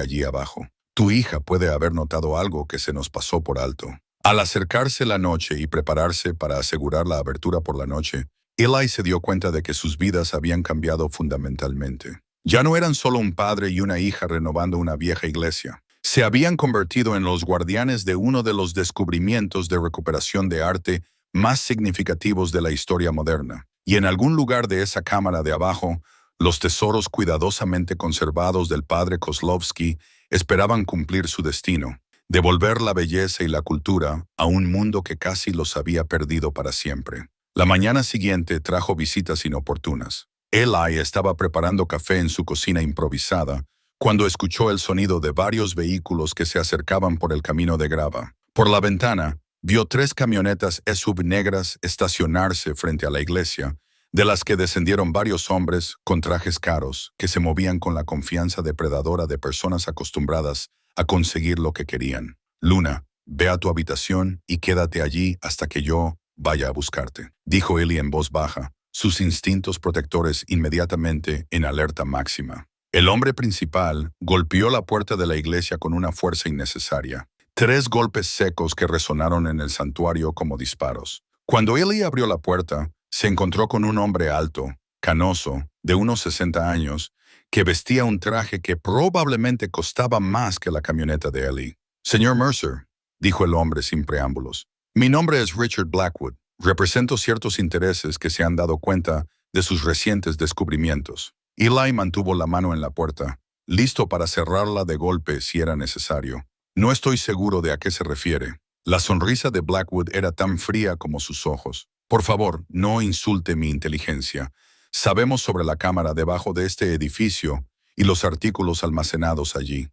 allí abajo. Tu hija puede haber notado algo que se nos pasó por alto. Al acercarse la noche y prepararse para asegurar la abertura por la noche, Eli se dio cuenta de que sus vidas habían cambiado fundamentalmente. Ya no eran solo un padre y una hija renovando una vieja iglesia. Se habían convertido en los guardianes de uno de los descubrimientos de recuperación de arte más significativos de la historia moderna. Y en algún lugar de esa cámara de abajo, los tesoros cuidadosamente conservados del padre Kozlowski esperaban cumplir su destino, devolver la belleza y la cultura a un mundo que casi los había perdido para siempre. La mañana siguiente trajo visitas inoportunas. Eli estaba preparando café en su cocina improvisada cuando escuchó el sonido de varios vehículos que se acercaban por el camino de grava. Por la ventana, vio 3 camionetas SUV negras estacionarse frente a la iglesia, de las que descendieron varios hombres con trajes caros que se movían con la confianza depredadora de personas acostumbradas a conseguir lo que querían. Luna, ve a tu habitación y quédate allí hasta que yo vaya a buscarte, dijo Ellie en voz baja, sus instintos protectores inmediatamente en alerta máxima. El hombre principal golpeó la puerta de la iglesia con una fuerza innecesaria. 3 golpes secos que resonaron en el santuario como disparos. Cuando Ellie abrió la puerta, se encontró con un hombre alto, canoso, de unos 60 años, que vestía un traje que probablemente costaba más que la camioneta de Ellie. Señor Mercer, dijo el hombre sin preámbulos, mi nombre es Richard Blackwood. Represento ciertos intereses que se han dado cuenta de sus recientes descubrimientos. Eli mantuvo la mano en la puerta, listo para cerrarla de golpe si era necesario. No estoy seguro de a qué se refiere. La sonrisa de Blackwood era tan fría como sus ojos. Por favor, no insulte mi inteligencia. Sabemos sobre la cámara debajo de este edificio y los artículos almacenados allí.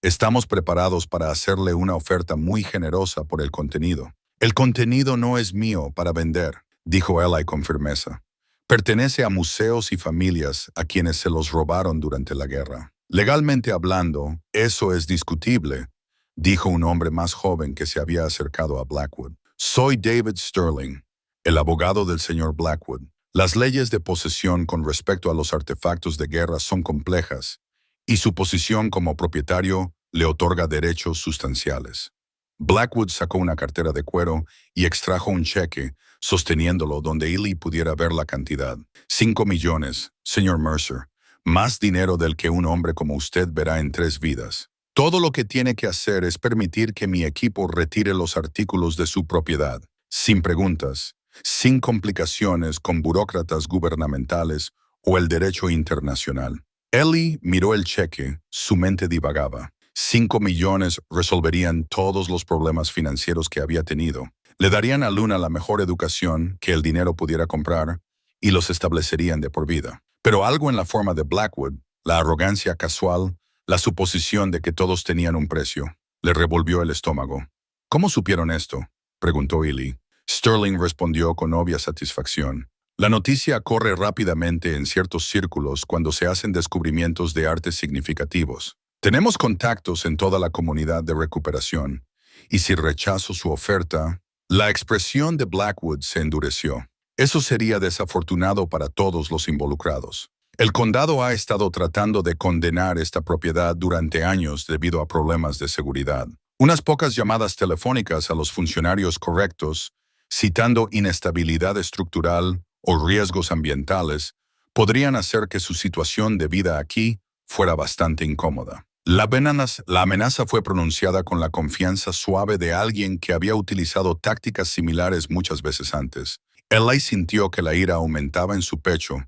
Estamos preparados para hacerle una oferta muy generosa por el contenido. El contenido no es mío para vender, dijo Eli con firmeza. Pertenece a museos y familias a quienes se los robaron durante la guerra. Legalmente hablando, eso es discutible, dijo un hombre más joven que se había acercado a Blackwood. Soy David Sterling, el abogado del señor Blackwood. Las leyes de posesión con respecto a los artefactos de guerra son complejas, y su posición como propietario le otorga derechos sustanciales. Blackwood sacó una cartera de cuero y extrajo un cheque, sosteniéndolo donde Eli pudiera ver la cantidad. 5 millones, señor Mercer. Más dinero del que un hombre como usted verá en 3 vidas. Todo lo que tiene que hacer es permitir que mi equipo retire los artículos de su propiedad, sin preguntas, sin complicaciones con burócratas gubernamentales o el derecho internacional. Eli miró el cheque, su mente divagaba. 5 millones resolverían todos los problemas financieros que había tenido. Le darían a Luna la mejor educación que el dinero pudiera comprar y los establecerían de por vida. Pero algo en la forma de Blackwood, la arrogancia casual, la suposición de que todos tenían un precio, le revolvió el estómago. ¿Cómo supieron esto?, preguntó Eli. Sterling respondió con obvia satisfacción. La noticia corre rápidamente en ciertos círculos cuando se hacen descubrimientos de arte significativos. Tenemos contactos en toda la comunidad de recuperación, y si rechazo su oferta, la expresión de Blackwood se endureció. Eso sería desafortunado para todos los involucrados. El condado ha estado tratando de condenar esta propiedad durante años debido a problemas de seguridad. Unas pocas llamadas telefónicas a los funcionarios correctos, citando inestabilidad estructural o riesgos ambientales, podrían hacer que su situación de vida aquí fuera bastante incómoda. La amenaza fue pronunciada con la confianza suave de alguien que había utilizado tácticas similares muchas veces antes. Eli sintió que la ira aumentaba en su pecho,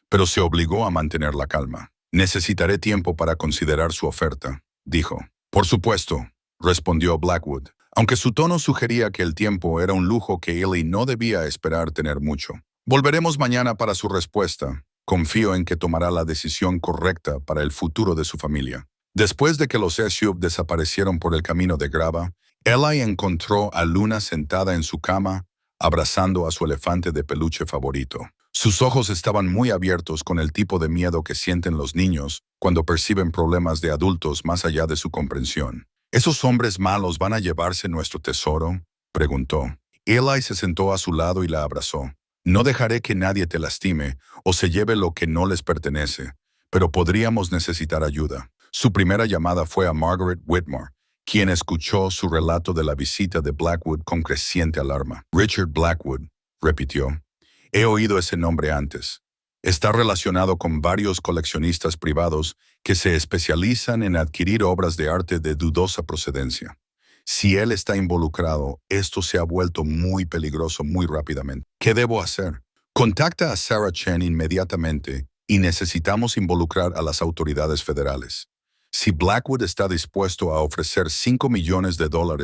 pero se obligó a mantener la calma. «Necesitaré tiempo para considerar su oferta», dijo. «Por supuesto», respondió Blackwood, aunque su tono sugería que el tiempo era un lujo que Eli no debía esperar tener mucho. «Volveremos mañana para su respuesta. Confío en que tomará la decisión correcta para el futuro de su familia». Después de que los SUV desaparecieron por el camino de grava, Eli encontró a Luna sentada en su cama, abrazando a su elefante de peluche favorito. Sus ojos estaban muy abiertos con el tipo de miedo que sienten los niños cuando perciben problemas de adultos más allá de su comprensión. ¿Esos hombres malos van a llevarse nuestro tesoro?, preguntó. Eli se sentó a su lado y la abrazó. «No dejaré que nadie te lastime o se lleve lo que no les pertenece, pero podríamos necesitar ayuda». Su primera llamada fue a Margaret Whitmore, quien escuchó su relato de la visita de Blackwood con creciente alarma. «Richard Blackwood», repitió. «He oído ese nombre antes. Está relacionado con varios coleccionistas privados que se especializan en adquirir obras de arte de dudosa procedencia. Si él está involucrado, esto se ha vuelto muy peligroso muy rápidamente. ¿Qué debo hacer?» «Contacta a Sarah Chen inmediatamente y necesitamos involucrar a las autoridades federales. Si Blackwood está dispuesto a ofrecer $5 millones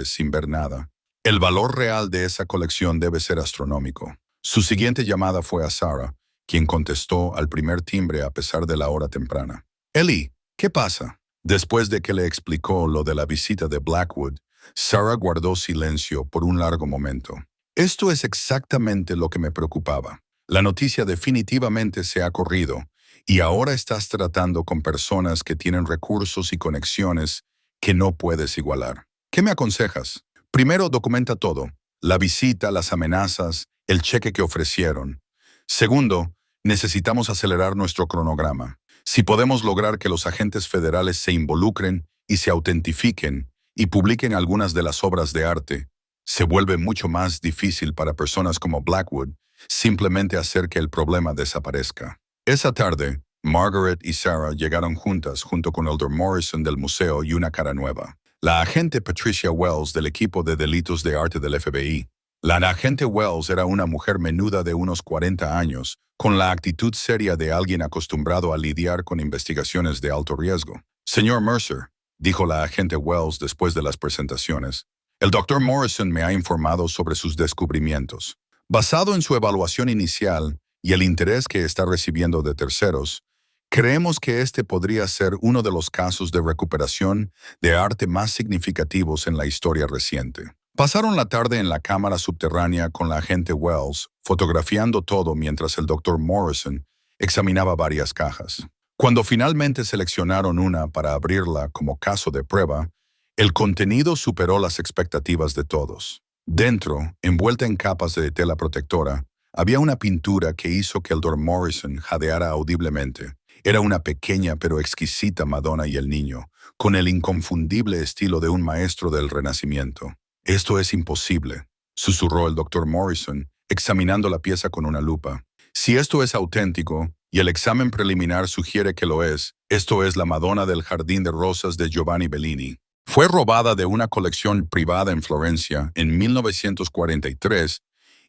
sin ver nada, el valor real de esa colección debe ser astronómico». Su siguiente llamada fue a Sarah, quien contestó al primer timbre a pesar de la hora temprana. «Eli, ¿qué pasa?» Después de que le explicó lo de la visita de Blackwood, Sarah guardó silencio por un largo momento. «Esto es exactamente lo que me preocupaba. La noticia definitivamente se ha corrido, y ahora estás tratando con personas que tienen recursos y conexiones que no puedes igualar. ¿Qué me aconsejas?» «Primero, documenta todo: la visita, las amenazas, el cheque que ofrecieron. Segundo, necesitamos acelerar nuestro cronograma. Si podemos lograr que los agentes federales se involucren y se autentifiquen y publiquen algunas de las obras de arte, se vuelve mucho más difícil para personas como Blackwood simplemente hacer que el problema desaparezca». Esa tarde, Margaret y Sarah llegaron juntas junto con Elder Morrison del museo y una cara nueva. La agente Patricia Wells del equipo de delitos de arte del FBI. La agente Wells era una mujer menuda de unos 40 años, con la actitud seria de alguien acostumbrado a lidiar con investigaciones de alto riesgo. «Señor Mercer», dijo la agente Wells después de las presentaciones, «el Dr. Morrison me ha informado sobre sus descubrimientos. Basado en su evaluación inicial y el interés que está recibiendo de terceros, creemos que este podría ser uno de los casos de recuperación de arte más significativos en la historia reciente». Pasaron la tarde en la cámara subterránea con la agente Wells, fotografiando todo mientras el Dr. Morrison examinaba varias cajas. Cuando finalmente seleccionaron una para abrirla como caso de prueba, el contenido superó las expectativas de todos. Dentro, envuelta en capas de tela protectora, había una pintura que hizo que el Dr. Morrison jadeara audiblemente. Era una pequeña pero exquisita Madonna y el Niño, con el inconfundible estilo de un maestro del Renacimiento. «Esto es imposible», susurró el Dr. Morrison, examinando la pieza con una lupa. «Si esto es auténtico, y el examen preliminar sugiere que lo es, esto es la Madonna del Jardín de Rosas de Giovanni Bellini. Fue robada de una colección privada en Florencia en 1943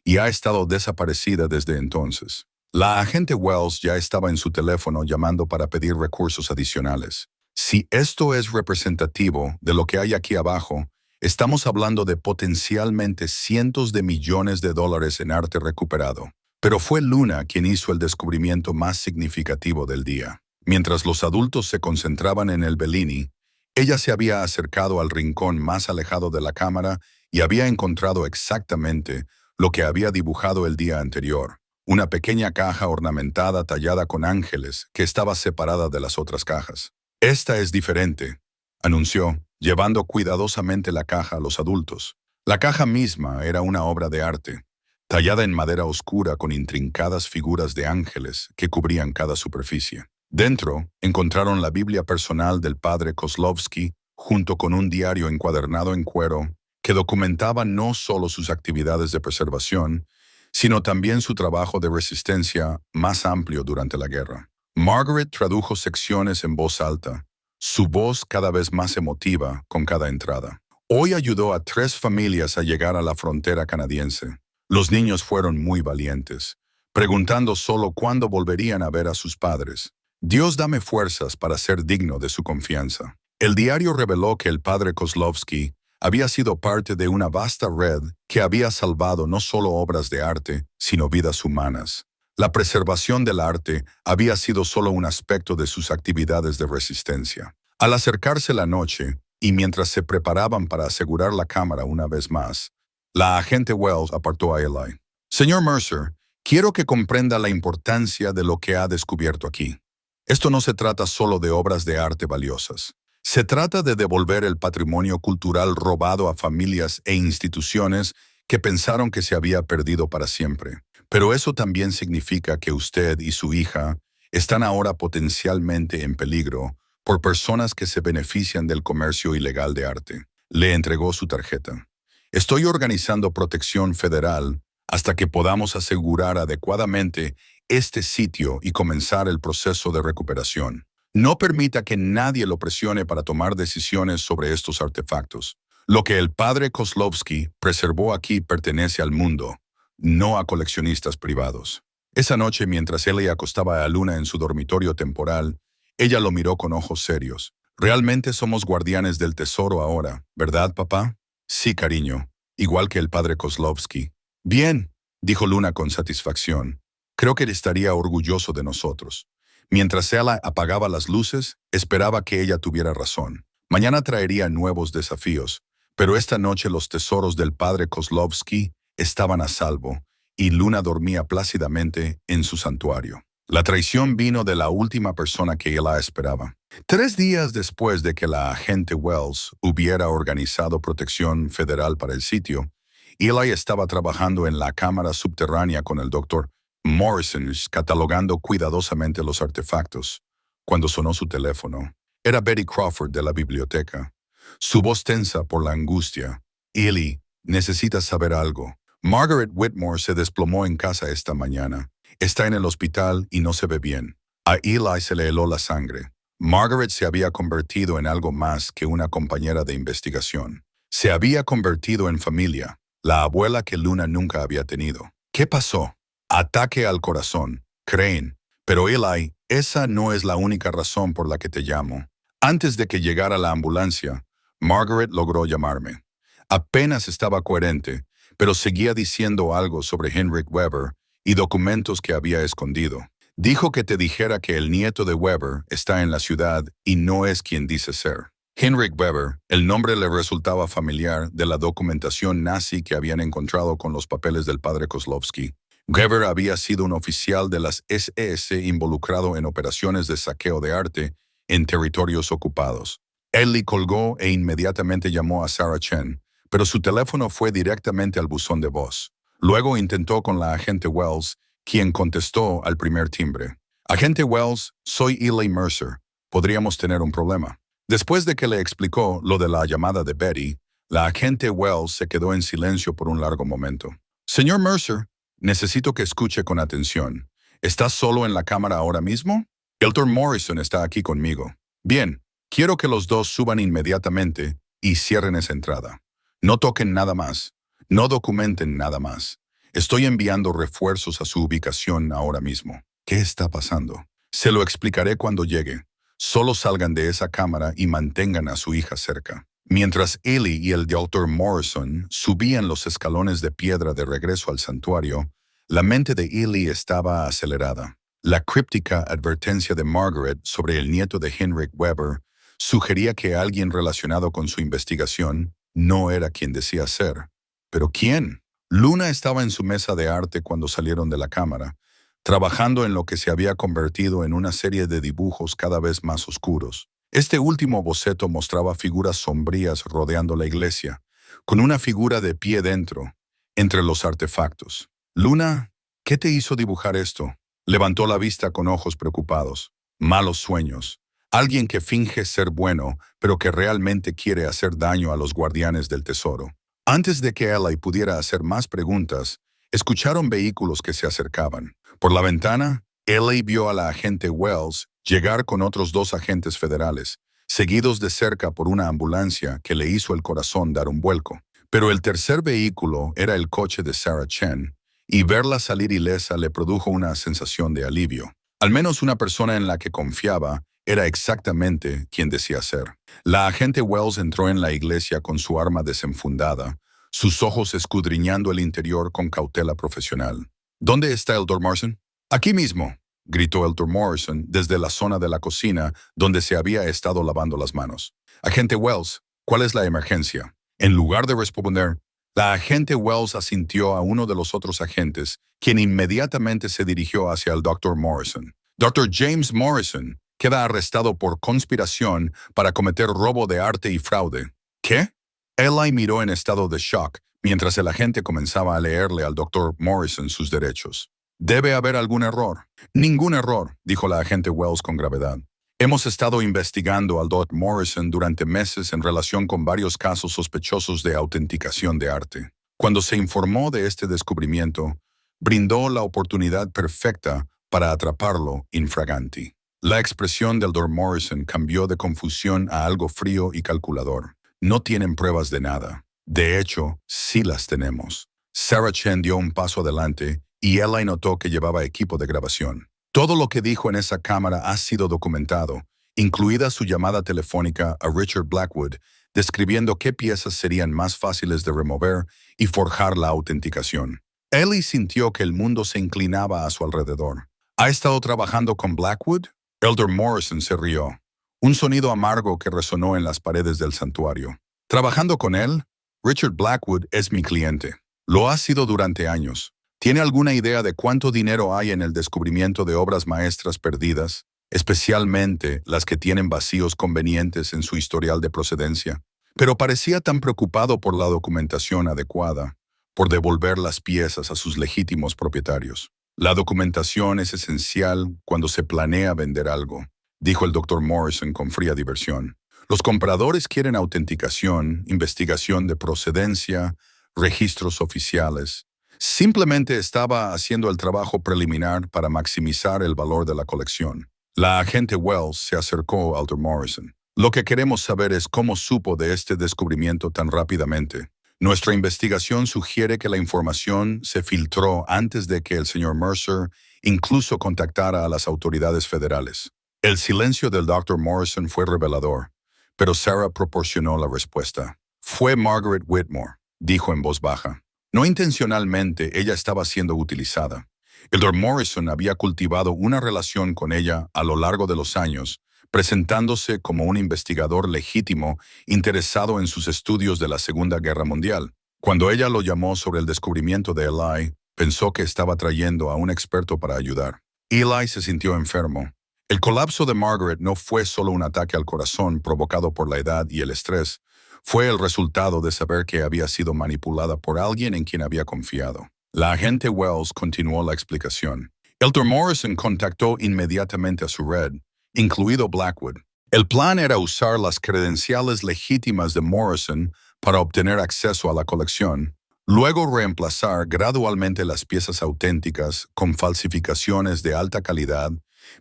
y ha estado desaparecida desde entonces». La agente Wells ya estaba en su teléfono llamando para pedir recursos adicionales. «Si esto es representativo de lo que hay aquí abajo, estamos hablando de potencialmente cientos de millones de dólares en arte recuperado». Pero fue Luna quien hizo el descubrimiento más significativo del día. Mientras los adultos se concentraban en el Bellini, ella se había acercado al rincón más alejado de la cámara y había encontrado exactamente lo que había dibujado el día anterior: una pequeña caja ornamentada tallada con ángeles que estaba separada de las otras cajas. «Esta es diferente», anunció, llevando cuidadosamente la caja a los adultos. La caja misma era una obra de arte, tallada en madera oscura con intrincadas figuras de ángeles que cubrían cada superficie. Dentro, encontraron la Biblia personal del padre Kozlowski, junto con un diario encuadernado en cuero que documentaba no solo sus actividades de preservación, sino también su trabajo de resistencia más amplio durante la guerra. Margaret tradujo secciones en voz alta, su voz cada vez más emotiva con cada entrada. Hoy ayudó a 3 familias a llegar a la frontera canadiense. Los niños fueron muy valientes, preguntando solo cuándo volverían a ver a sus padres. Dios dame fuerzas para ser digno de su confianza. El diario reveló que el padre Kozlowski había sido parte de una vasta red que había salvado no solo obras de arte, sino vidas humanas. La preservación del arte había sido solo un aspecto de sus actividades de resistencia. Al acercarse la noche, y mientras se preparaban para asegurar la cámara una vez más, la agente Wells apartó a Eli. Señor Mercer, quiero que comprenda la importancia de lo que ha descubierto aquí. Esto no se trata solo de obras de arte valiosas. Se trata de devolver el patrimonio cultural robado a familias e instituciones que pensaron que se había perdido para siempre. Pero eso también significa que usted y su hija están ahora potencialmente en peligro por personas que se benefician del comercio ilegal de arte. Le entregó su tarjeta. Estoy organizando protección federal hasta que podamos asegurar adecuadamente este sitio y comenzar el proceso de recuperación. No permita que nadie lo presione para tomar decisiones sobre estos artefactos. Lo que el padre Kozlowski preservó aquí pertenece al mundo, no a coleccionistas privados. Esa noche, mientras Ellie acostaba a Luna en su dormitorio temporal, ella lo miró con ojos serios. Realmente somos guardianes del tesoro ahora, ¿verdad, papá? Sí, cariño, igual que el padre Kozlowski. Bien, dijo Luna con satisfacción. Creo que él estaría orgulloso de nosotros. Mientras Ella apagaba las luces, esperaba que ella tuviera razón. Mañana traería nuevos desafíos, pero esta noche los tesoros del padre Kozlowski estaban a salvo, y Luna dormía plácidamente en su santuario. La traición vino de la última persona que ella esperaba. 3 días después de que la agente Wells hubiera organizado protección federal para el sitio, Eli estaba trabajando en la cámara subterránea con el doctor Morrison, catalogando cuidadosamente los artefactos, cuando sonó su teléfono. Era Betty Crawford de la biblioteca. Su voz tensa por la angustia. Eli, necesitas saber algo. Margaret Whitmore se desplomó en casa esta mañana. Está en el hospital y no se ve bien. A Eli se le heló la sangre. Margaret se había convertido en algo más que una compañera de investigación. Se había convertido en familia, la abuela que Luna nunca había tenido. ¿Qué pasó? Ataque al corazón, creen. Pero Eli, esa no es la única razón por la que te llamo. Antes de que llegara la ambulancia, Margaret logró llamarme. Apenas estaba coherente, pero seguía diciendo algo sobre Henrik Weber y documentos que había escondido. Dijo que te dijera que el nieto de Weber está en la ciudad y no es quien dice ser. Henrik Weber, el nombre le resultaba familiar de la documentación nazi que habían encontrado con los papeles del padre Kozlowski. Weber había sido un oficial de las SS involucrado en operaciones de saqueo de arte en territorios ocupados. Ellie colgó e inmediatamente llamó a Sarah Chen, pero su teléfono fue directamente al buzón de voz. Luego intentó con la agente Wells, quien contestó al primer timbre. Agente Wells, soy Eli Mercer. Podríamos tener un problema. Después de que le explicó lo de la llamada de Betty, la agente Wells se quedó en silencio por un largo momento. Señor Mercer, necesito que escuche con atención. ¿Estás solo en la cámara ahora mismo? Elton Morrison está aquí conmigo. Bien, quiero que los dos suban inmediatamente y cierren esa entrada. No toquen nada más. No documenten nada más. Estoy enviando refuerzos a su ubicación ahora mismo. ¿Qué está pasando? Se lo explicaré cuando llegue. Solo salgan de esa cámara y mantengan a su hija cerca. Mientras Eli y el Dr. Morrison subían los escalones de piedra de regreso al santuario, la mente de Eli estaba acelerada. La críptica advertencia de Margaret sobre el nieto de Henrik Weber sugería que alguien relacionado con su investigación no era quien decía ser. ¿Pero quién? Luna estaba en su mesa de arte cuando salieron de la cámara, trabajando en lo que se había convertido en una serie de dibujos cada vez más oscuros. Este último boceto mostraba figuras sombrías rodeando la iglesia, con una figura de pie dentro, entre los artefactos. Luna, ¿qué te hizo dibujar esto? Levantó la vista con ojos preocupados. Malos sueños. Alguien que finge ser bueno, pero que realmente quiere hacer daño a los guardianes del tesoro. Antes de que Eli pudiera hacer más preguntas, escucharon vehículos que se acercaban. Por la ventana, Eli vio a la agente Wells llegar con otros 2 agentes federales, seguidos de cerca por una ambulancia que le hizo el corazón dar un vuelco. Pero el tercer vehículo era el coche de Sarah Chen, y verla salir ilesa le produjo una sensación de alivio. Al menos una persona en la que confiaba era exactamente quien decía ser. La agente Wells entró en la iglesia con su arma desenfundada, sus ojos escudriñando el interior con cautela profesional. ¿Dónde está el Dr. Morrison? Aquí mismo, gritó el Dr. Morrison desde la zona de la cocina donde se había estado lavando las manos. Agente Wells, ¿cuál es la emergencia? En lugar de responder, la agente Wells asintió a uno de los otros agentes, quien inmediatamente se dirigió hacia el Dr. Morrison. Dr. James Morrison queda arrestado por conspiración para cometer robo de arte y fraude. ¿Qué? Eli miró en estado de shock mientras el agente comenzaba a leerle al Dr. Morrison sus derechos. Debe haber algún error. Ningún error, dijo la agente Wells con gravedad. Hemos estado investigando al Dr. Morrison durante meses en relación con varios casos sospechosos de autenticación de arte. Cuando se informó de este descubrimiento, brindó la oportunidad perfecta para atraparlo infraganti. La expresión del Dr. Morrison cambió de confusión a algo frío y calculador. No tienen pruebas de nada. De hecho, sí las tenemos. Sarah Chen dio un paso adelante y Eli notó que llevaba equipo de grabación. Todo lo que dijo en esa cámara ha sido documentado, incluida su llamada telefónica a Richard Blackwood, describiendo qué piezas serían más fáciles de remover y forjar la autenticación. Eli sintió que el mundo se inclinaba a su alrededor. ¿Ha estado trabajando con Blackwood? Elder Morrison se rió. Un sonido amargo que resonó en las paredes del santuario. ¿Trabajando con él? Richard Blackwood es mi cliente. Lo ha sido durante años. ¿Tiene alguna idea de cuánto dinero hay en el descubrimiento de obras maestras perdidas, especialmente las que tienen vacíos convenientes en su historial de procedencia? Pero parecía tan preocupado por la documentación adecuada, por devolver las piezas a sus legítimos propietarios. La documentación es esencial cuando se planea vender algo, dijo el Dr. Morrison con fría diversión. Los compradores quieren autenticación, investigación de procedencia, registros oficiales. Simplemente estaba haciendo el trabajo preliminar para maximizar el valor de la colección. La agente Wells se acercó al Dr. Morrison. Lo que queremos saber es cómo supo de este descubrimiento tan rápidamente. Nuestra investigación sugiere que la información se filtró antes de que el señor Mercer incluso contactara a las autoridades federales. El silencio del Dr. Morrison fue revelador, pero Sarah proporcionó la respuesta. Fue Margaret Whitmore, dijo en voz baja. No intencionalmente, ella estaba siendo utilizada. El Dr. Morrison había cultivado una relación con ella a lo largo de los años, presentándose como un investigador legítimo interesado en sus estudios de la Segunda Guerra Mundial. Cuando ella lo llamó sobre el descubrimiento de Eli, pensó que estaba trayendo a un experto para ayudar. Eli se sintió enfermo. El colapso de Margaret no fue solo un ataque al corazón provocado por la edad y el estrés, fue el resultado de saber que había sido manipulada por alguien en quien había confiado. La agente Wells continuó la explicación. Elder Morrison contactó inmediatamente a su red, incluido Blackwood. El plan era usar las credenciales legítimas de Morrison para obtener acceso a la colección, luego reemplazar gradualmente las piezas auténticas con falsificaciones de alta calidad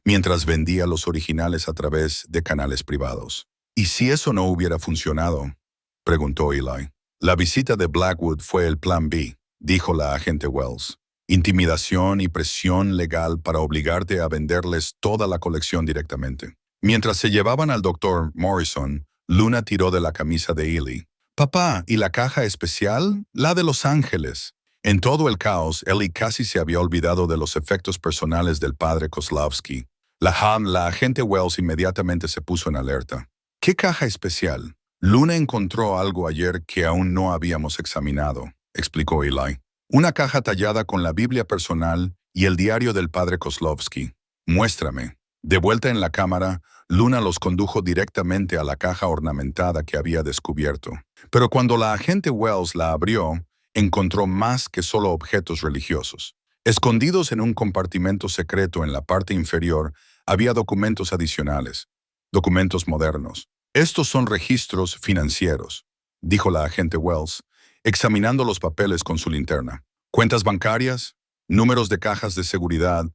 mientras vendía los originales a través de canales privados. ¿Y si eso no hubiera funcionado?, preguntó Eli. La visita de Blackwood fue el plan B, dijo la agente Wells. Intimidación y presión legal para obligarte a venderles toda la colección directamente. Mientras se llevaban al Dr. Morrison, Luna tiró de la camisa de Eli. «Papá, ¿y la caja especial? La de Los Ángeles». En todo el caos, Eli casi se había olvidado de los efectos personales del padre Kozlowski. La agente Wells inmediatamente se puso en alerta. «¿Qué caja especial?» «Luna encontró algo ayer que aún no habíamos examinado», explicó Eli. «Una caja tallada con la Biblia personal y el diario del padre Kozlowski». «Muéstrame». De vuelta en la cámara, Luna los condujo directamente a la caja ornamentada que había descubierto. Pero cuando la agente Wells la abrió, encontró más que solo objetos religiosos. Escondidos en un compartimento secreto en la parte inferior, había documentos adicionales, documentos modernos. Estos son registros financieros, dijo la agente Wells, examinando los papeles con su linterna. Cuentas bancarias, números de cajas de seguridad,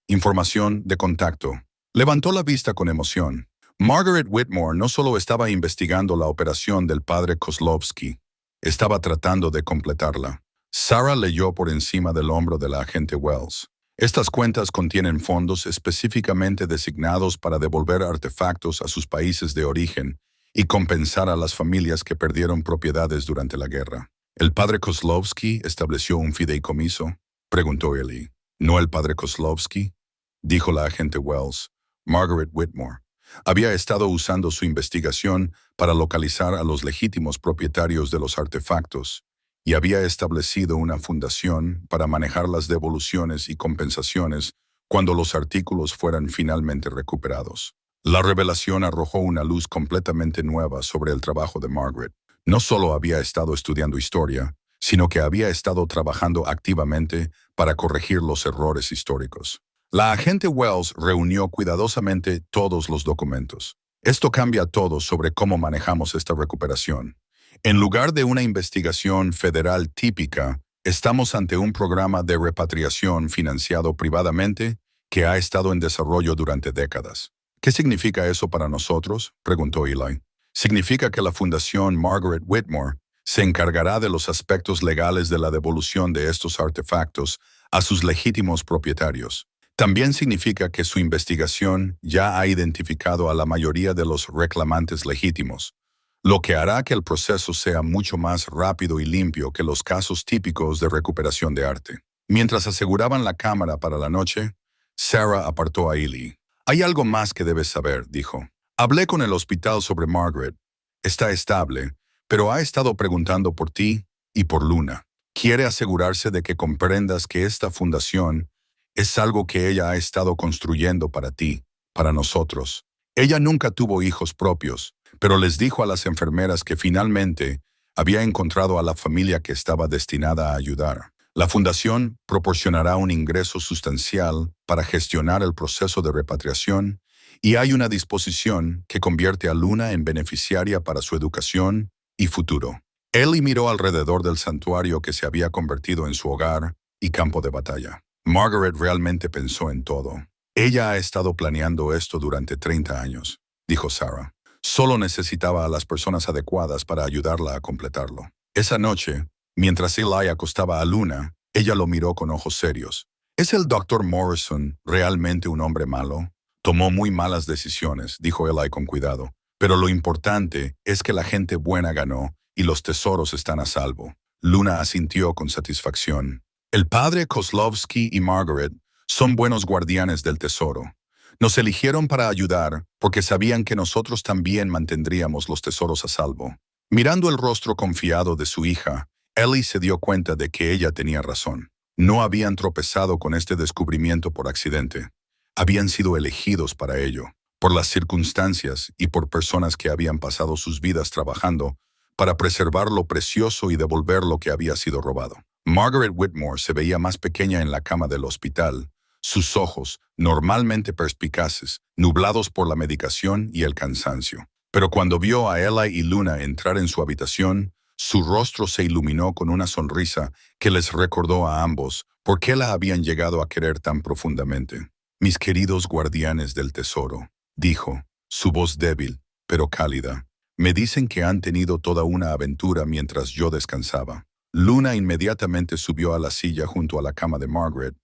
información de contacto. Levantó la vista con emoción. Margaret Whitmore no solo estaba investigando la operación del padre Kozlowski, estaba tratando de completarla. Sarah leyó por encima del hombro de la agente Wells. Estas cuentas contienen fondos específicamente designados para devolver artefactos a sus países de origen y compensar a las familias que perdieron propiedades durante la guerra. ¿El padre Kozlowski estableció un fideicomiso?, preguntó Ellie. ¿No el padre Kozlowski?, dijo la agente Wells. Margaret Whitmore había estado usando su investigación para localizar a los legítimos propietarios de los artefactos y había establecido una fundación para manejar las devoluciones y compensaciones cuando los artículos fueran finalmente recuperados. La revelación arrojó una luz completamente nueva sobre el trabajo de Margaret. No solo había estado estudiando historia, sino que había estado trabajando activamente para corregir los errores históricos. La agente Wells reunió cuidadosamente todos los documentos. Esto cambia todo sobre cómo manejamos esta recuperación. En lugar de una investigación federal típica, estamos ante un programa de repatriación financiado privadamente que ha estado en desarrollo durante décadas. ¿Qué significa eso para nosotros?, preguntó Eli. Significa que la Fundación Margaret Whitmore se encargará de los aspectos legales de la devolución de estos artefactos a sus legítimos propietarios. También significa que su investigación ya ha identificado a la mayoría de los reclamantes legítimos, lo que hará que el proceso sea mucho más rápido y limpio que los casos típicos de recuperación de arte. Mientras aseguraban la cámara para la noche, Sarah apartó a Eli. «Hay algo más que debes saber», dijo. «Hablé con el hospital sobre Margaret. Está estable, pero ha estado preguntando por ti y por Luna. Quiere asegurarse de que comprendas que esta fundación es algo que ella ha estado construyendo para ti, para nosotros. Ella nunca tuvo hijos propios, pero les dijo a las enfermeras que finalmente había encontrado a la familia que estaba destinada a ayudar. La fundación proporcionará un ingreso sustancial para gestionar el proceso de repatriación y hay una disposición que convierte a Luna en beneficiaria para su educación y futuro». Ellie miró alrededor del santuario que se había convertido en su hogar y campo de batalla. Margaret realmente pensó en todo. «Ella ha estado planeando esto durante 30 años», dijo Sarah. «Solo necesitaba a las personas adecuadas para ayudarla a completarlo». Esa noche, mientras Eli acostaba a Luna, ella lo miró con ojos serios. «¿Es el Dr. Morrison realmente un hombre malo? Tomó muy malas decisiones», dijo Eli con cuidado. «Pero lo importante es que la gente buena ganó y los tesoros están a salvo». Luna asintió con satisfacción. «El padre Kozlowski y Margaret son buenos guardianes del tesoro. Nos eligieron para ayudar porque sabían que nosotros también mantendríamos los tesoros a salvo». Mirando el rostro confiado de su hija, Ellie se dio cuenta de que ella tenía razón. No habían tropezado con este descubrimiento por accidente. Habían sido elegidos para ello, por las circunstancias y por personas que habían pasado sus vidas trabajando para preservar lo precioso y devolver lo que había sido robado. Margaret Whitmore se veía más pequeña en la cama del hospital, sus ojos, normalmente perspicaces, nublados por la medicación y el cansancio. Pero cuando vio a Ella y Luna entrar en su habitación, su rostro se iluminó con una sonrisa que les recordó a ambos por qué la habían llegado a querer tan profundamente. «Mis queridos guardianes del tesoro», dijo, su voz débil, pero cálida. «Me dicen que han tenido toda una aventura mientras yo descansaba». Luna inmediatamente subió a la silla junto a la cama de Margaret,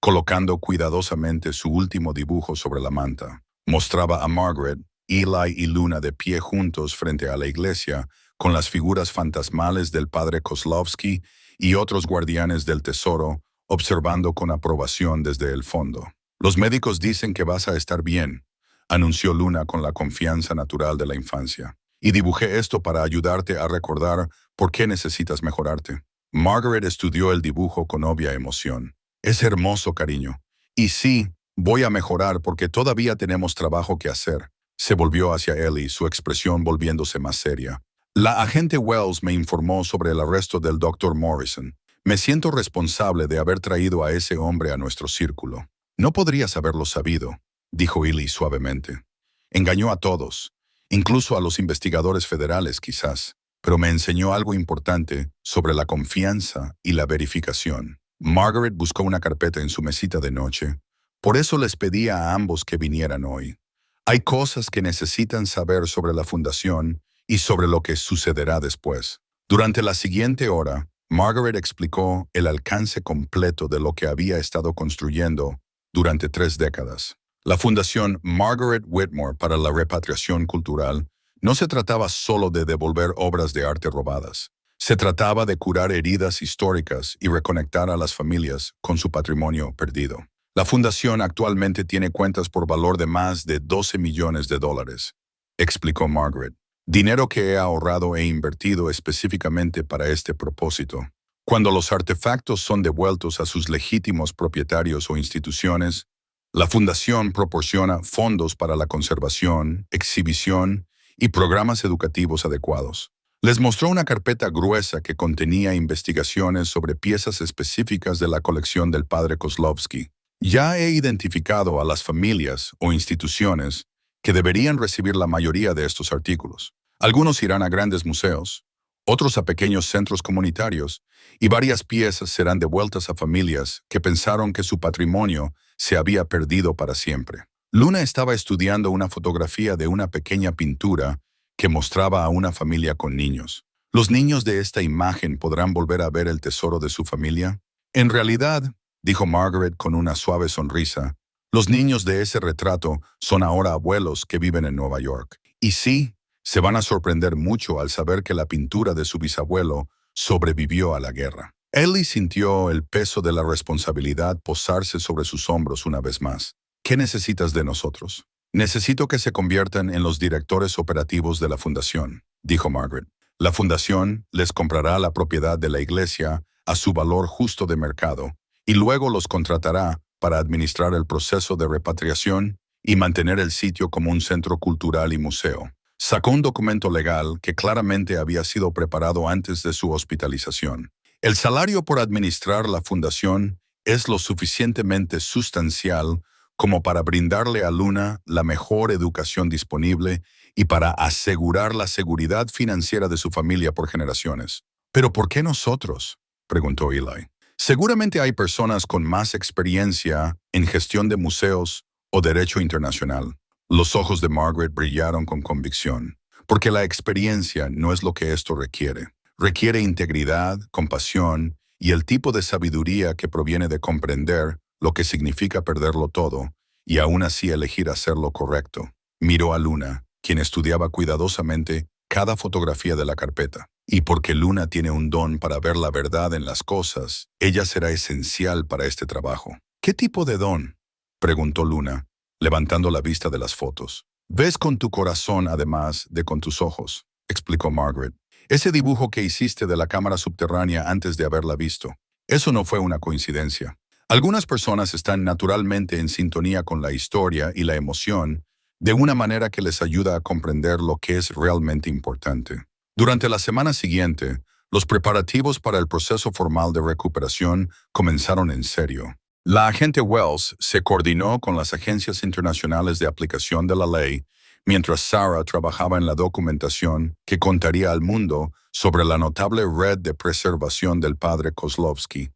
colocando cuidadosamente su último dibujo sobre la manta. Mostraba a Margaret, Eli y Luna de pie juntos frente a la iglesia, con las figuras fantasmales del padre Kozlowski y otros guardianes del tesoro, observando con aprobación desde el fondo. «Los médicos dicen que vas a estar bien», anunció Luna con la confianza natural de la infancia. «Y dibujé esto para ayudarte a recordar por qué necesitas mejorarte». Margaret estudió el dibujo con obvia emoción. «Es hermoso, cariño. Y sí, Voy a mejorar porque todavía tenemos trabajo que hacer. Se volvió hacia Ellie, su expresión volviéndose más seria. La agente Wells me informó sobre el arresto del Dr. Morrison. Me siento responsable de haber traído a ese hombre a nuestro círculo. No podrías haberlo sabido, dijo Ellie suavemente. Engañó a todos, incluso a los investigadores federales quizás, pero me enseñó algo importante sobre la confianza y la verificación. Margaret buscó una carpeta en su mesita de noche. Por eso les pedía a ambos que vinieran hoy. Hay cosas que necesitan saber sobre la fundación y sobre lo que sucederá después. Durante la siguiente hora, Margaret explicó el alcance completo de lo que había estado construyendo durante 3 décadas. La Fundación Margaret Whitmore para la Repatriación Cultural no se trataba solo de devolver obras de arte robadas. Se trataba de curar heridas históricas y reconectar a las familias con su patrimonio perdido. La fundación actualmente tiene cuentas por valor de más de 12 millones de dólares, explicó Margaret. Dinero que he ahorrado e invertido específicamente para este propósito. Cuando los artefactos son devueltos a sus legítimos propietarios o instituciones, la fundación proporciona fondos para la conservación, exhibición y programas educativos adecuados. Les mostró una carpeta gruesa que contenía investigaciones sobre piezas específicas de la colección del padre Kozlowski. Ya he identificado a las familias o instituciones que deberían recibir la mayoría de estos artículos. Algunos irán a grandes museos, otros a pequeños centros comunitarios, y varias piezas serán devueltas a familias que pensaron que su patrimonio se había perdido para siempre. Luna estaba estudiando una fotografía de una pequeña pintura que mostraba a una familia con niños. ¿Los niños de esta imagen podrán volver a ver el tesoro de su familia? En realidad, dijo Margaret con una suave sonrisa, los niños de ese retrato son ahora abuelos que viven en Nueva York. Y sí, se van a sorprender mucho al saber que la pintura de su bisabuelo sobrevivió a la guerra. Ellie sintió el peso de la responsabilidad posarse sobre sus hombros una vez más. ¿Qué necesitas de nosotros? Necesito que se conviertan en los directores operativos de la fundación, dijo Margaret. La fundación les comprará la propiedad de la iglesia a su valor justo de mercado y luego los contratará para administrar el proceso de repatriación y mantener el sitio como un centro cultural y museo. Sacó un documento legal que claramente había sido preparado antes de su hospitalización. El salario por administrar la fundación es lo suficientemente sustancial como para brindarle a Luna la mejor educación disponible y para asegurar la seguridad financiera de su familia por generaciones. ¿Pero por qué nosotros?, preguntó Eli. Seguramente hay personas con más experiencia en gestión de museos o derecho internacional. Los ojos de Margaret brillaron con convicción, porque la experiencia no es lo que esto requiere. Requiere integridad, compasión y el tipo de sabiduría que proviene de comprender lo que significa perderlo todo y aún así elegir hacer lo correcto. Miró a Luna, quien estudiaba cuidadosamente cada fotografía de la carpeta. Y porque Luna tiene un don para ver la verdad en las cosas, ella será esencial para este trabajo. ¿Qué tipo de don?, preguntó Luna, levantando la vista de las fotos. Ves con tu corazón además de con tus ojos, explicó Margaret. Ese dibujo que hiciste de la cámara subterránea antes de haberla visto. Eso no fue una coincidencia. Algunas personas están naturalmente en sintonía con la historia y la emoción de una manera que les ayuda a comprender lo que es realmente importante. Durante la semana siguiente, los preparativos para el proceso formal de recuperación comenzaron en serio. La agente Wells se coordinó con las agencias internacionales de aplicación de la ley, mientras Sarah trabajaba en la documentación que contaría al mundo sobre la notable red de preservación del padre Kozlowski.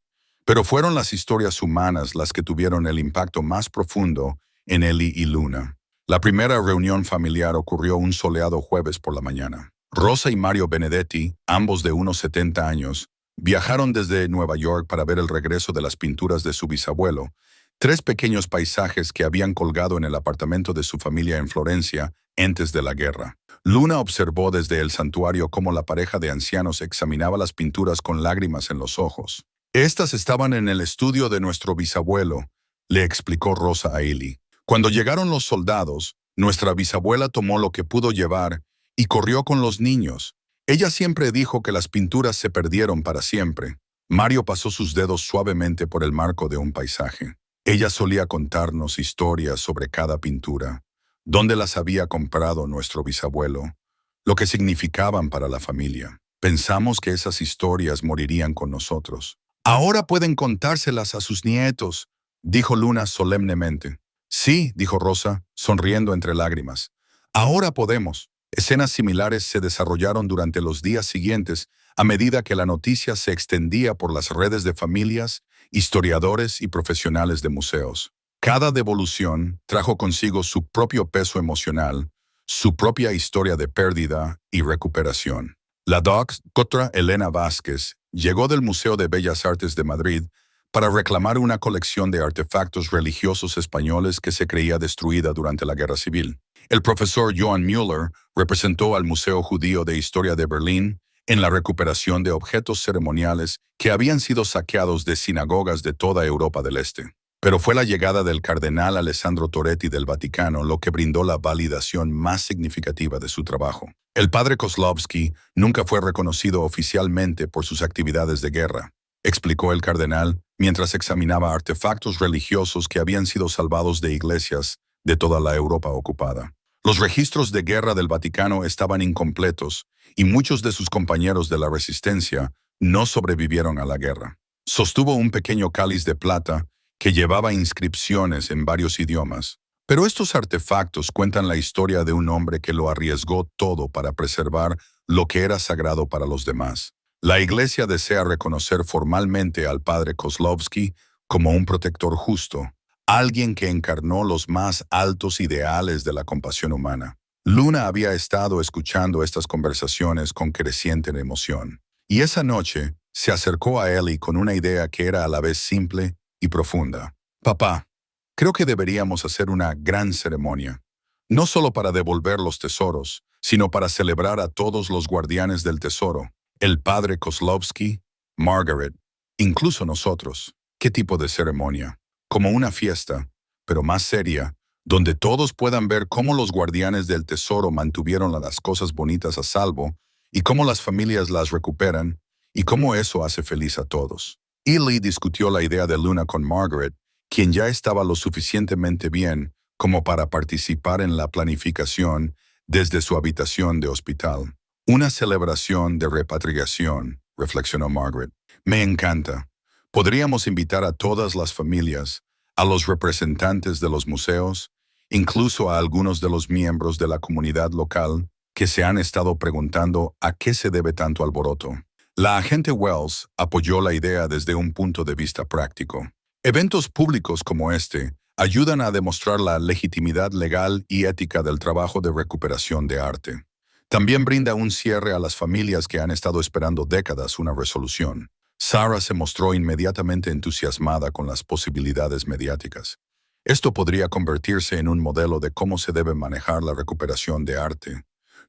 Pero fueron las historias humanas las que tuvieron el impacto más profundo en Ellie y Luna. La primera reunión familiar ocurrió un soleado jueves por la mañana. Rosa y Mario Benedetti, ambos de unos 70 años, viajaron desde Nueva York para ver el regreso de las pinturas de su bisabuelo, 3 pequeños paisajes que habían colgado en el apartamento de su familia en Florencia antes de la guerra. Luna observó desde el santuario cómo la pareja de ancianos examinaba las pinturas con lágrimas en los ojos. Estas estaban en el estudio de nuestro bisabuelo, le explicó Rosa a Ellie. Cuando llegaron los soldados, nuestra bisabuela tomó lo que pudo llevar y corrió con los niños. Ella siempre dijo que las pinturas se perdieron para siempre. Mario pasó sus dedos suavemente por el marco de un paisaje. Ella solía contarnos historias sobre cada pintura, dónde las había comprado nuestro bisabuelo, lo que significaban para la familia. Pensamos que esas historias morirían con nosotros. Ahora pueden contárselas a sus nietos, dijo Luna solemnemente. Sí, dijo Rosa, sonriendo entre lágrimas. Ahora podemos. Escenas similares se desarrollaron durante los días siguientes a medida que la noticia se extendía por las redes de familias, historiadores y profesionales de museos. Cada devolución trajo consigo su propio peso emocional, su propia historia de pérdida y recuperación. La Dra. Elena Vázquez llegó del Museo de Bellas Artes de Madrid para reclamar una colección de artefactos religiosos españoles que se creía destruida durante la Guerra Civil. El profesor Johann Müller representó al Museo Judío de Historia de Berlín en la recuperación de objetos ceremoniales que habían sido saqueados de sinagogas de toda Europa del Este. Pero fue la llegada del cardenal Alessandro Toretti del Vaticano lo que brindó la validación más significativa de su trabajo. El padre Kozlowski nunca fue reconocido oficialmente por sus actividades de guerra, explicó el cardenal mientras examinaba artefactos religiosos que habían sido salvados de iglesias de toda la Europa ocupada. Los registros de guerra del Vaticano estaban incompletos y muchos de sus compañeros de la resistencia no sobrevivieron a la guerra. Sostuvo un pequeño cáliz de plata que llevaba inscripciones en varios idiomas. Pero estos artefactos cuentan la historia de un hombre que lo arriesgó todo para preservar lo que era sagrado para los demás. La Iglesia desea reconocer formalmente al padre Kozlowski como un protector justo, alguien que encarnó los más altos ideales de la compasión humana. Luna había estado escuchando estas conversaciones con creciente emoción. Y esa noche se acercó a Ellie con una idea que era a la vez simple y profunda. Papá, creo que deberíamos hacer una gran ceremonia, no solo para devolver los tesoros, sino para celebrar a todos los guardianes del tesoro, el padre Kozlowski, Margaret, incluso nosotros. ¿Qué tipo de ceremonia? Como una fiesta, pero más seria, donde todos puedan ver cómo los guardianes del tesoro mantuvieron las cosas bonitas a salvo y cómo las familias las recuperan y cómo eso hace feliz a todos. Ely discutió la idea de Luna con Margaret, quien ya estaba lo suficientemente bien como para participar en la planificación desde su habitación de hospital. Una celebración de repatriación, reflexionó Margaret. Me encanta. Podríamos invitar a todas las familias, a los representantes de los museos, incluso a algunos de los miembros de la comunidad local que se han estado preguntando a qué se debe tanto alboroto. La agente Wells apoyó la idea desde un punto de vista práctico. Eventos públicos como este ayudan a demostrar la legitimidad legal y ética del trabajo de recuperación de arte. También brinda un cierre a las familias que han estado esperando décadas una resolución. Sarah se mostró inmediatamente entusiasmada con las posibilidades mediáticas. Esto podría convertirse en un modelo de cómo se debe manejar la recuperación de arte,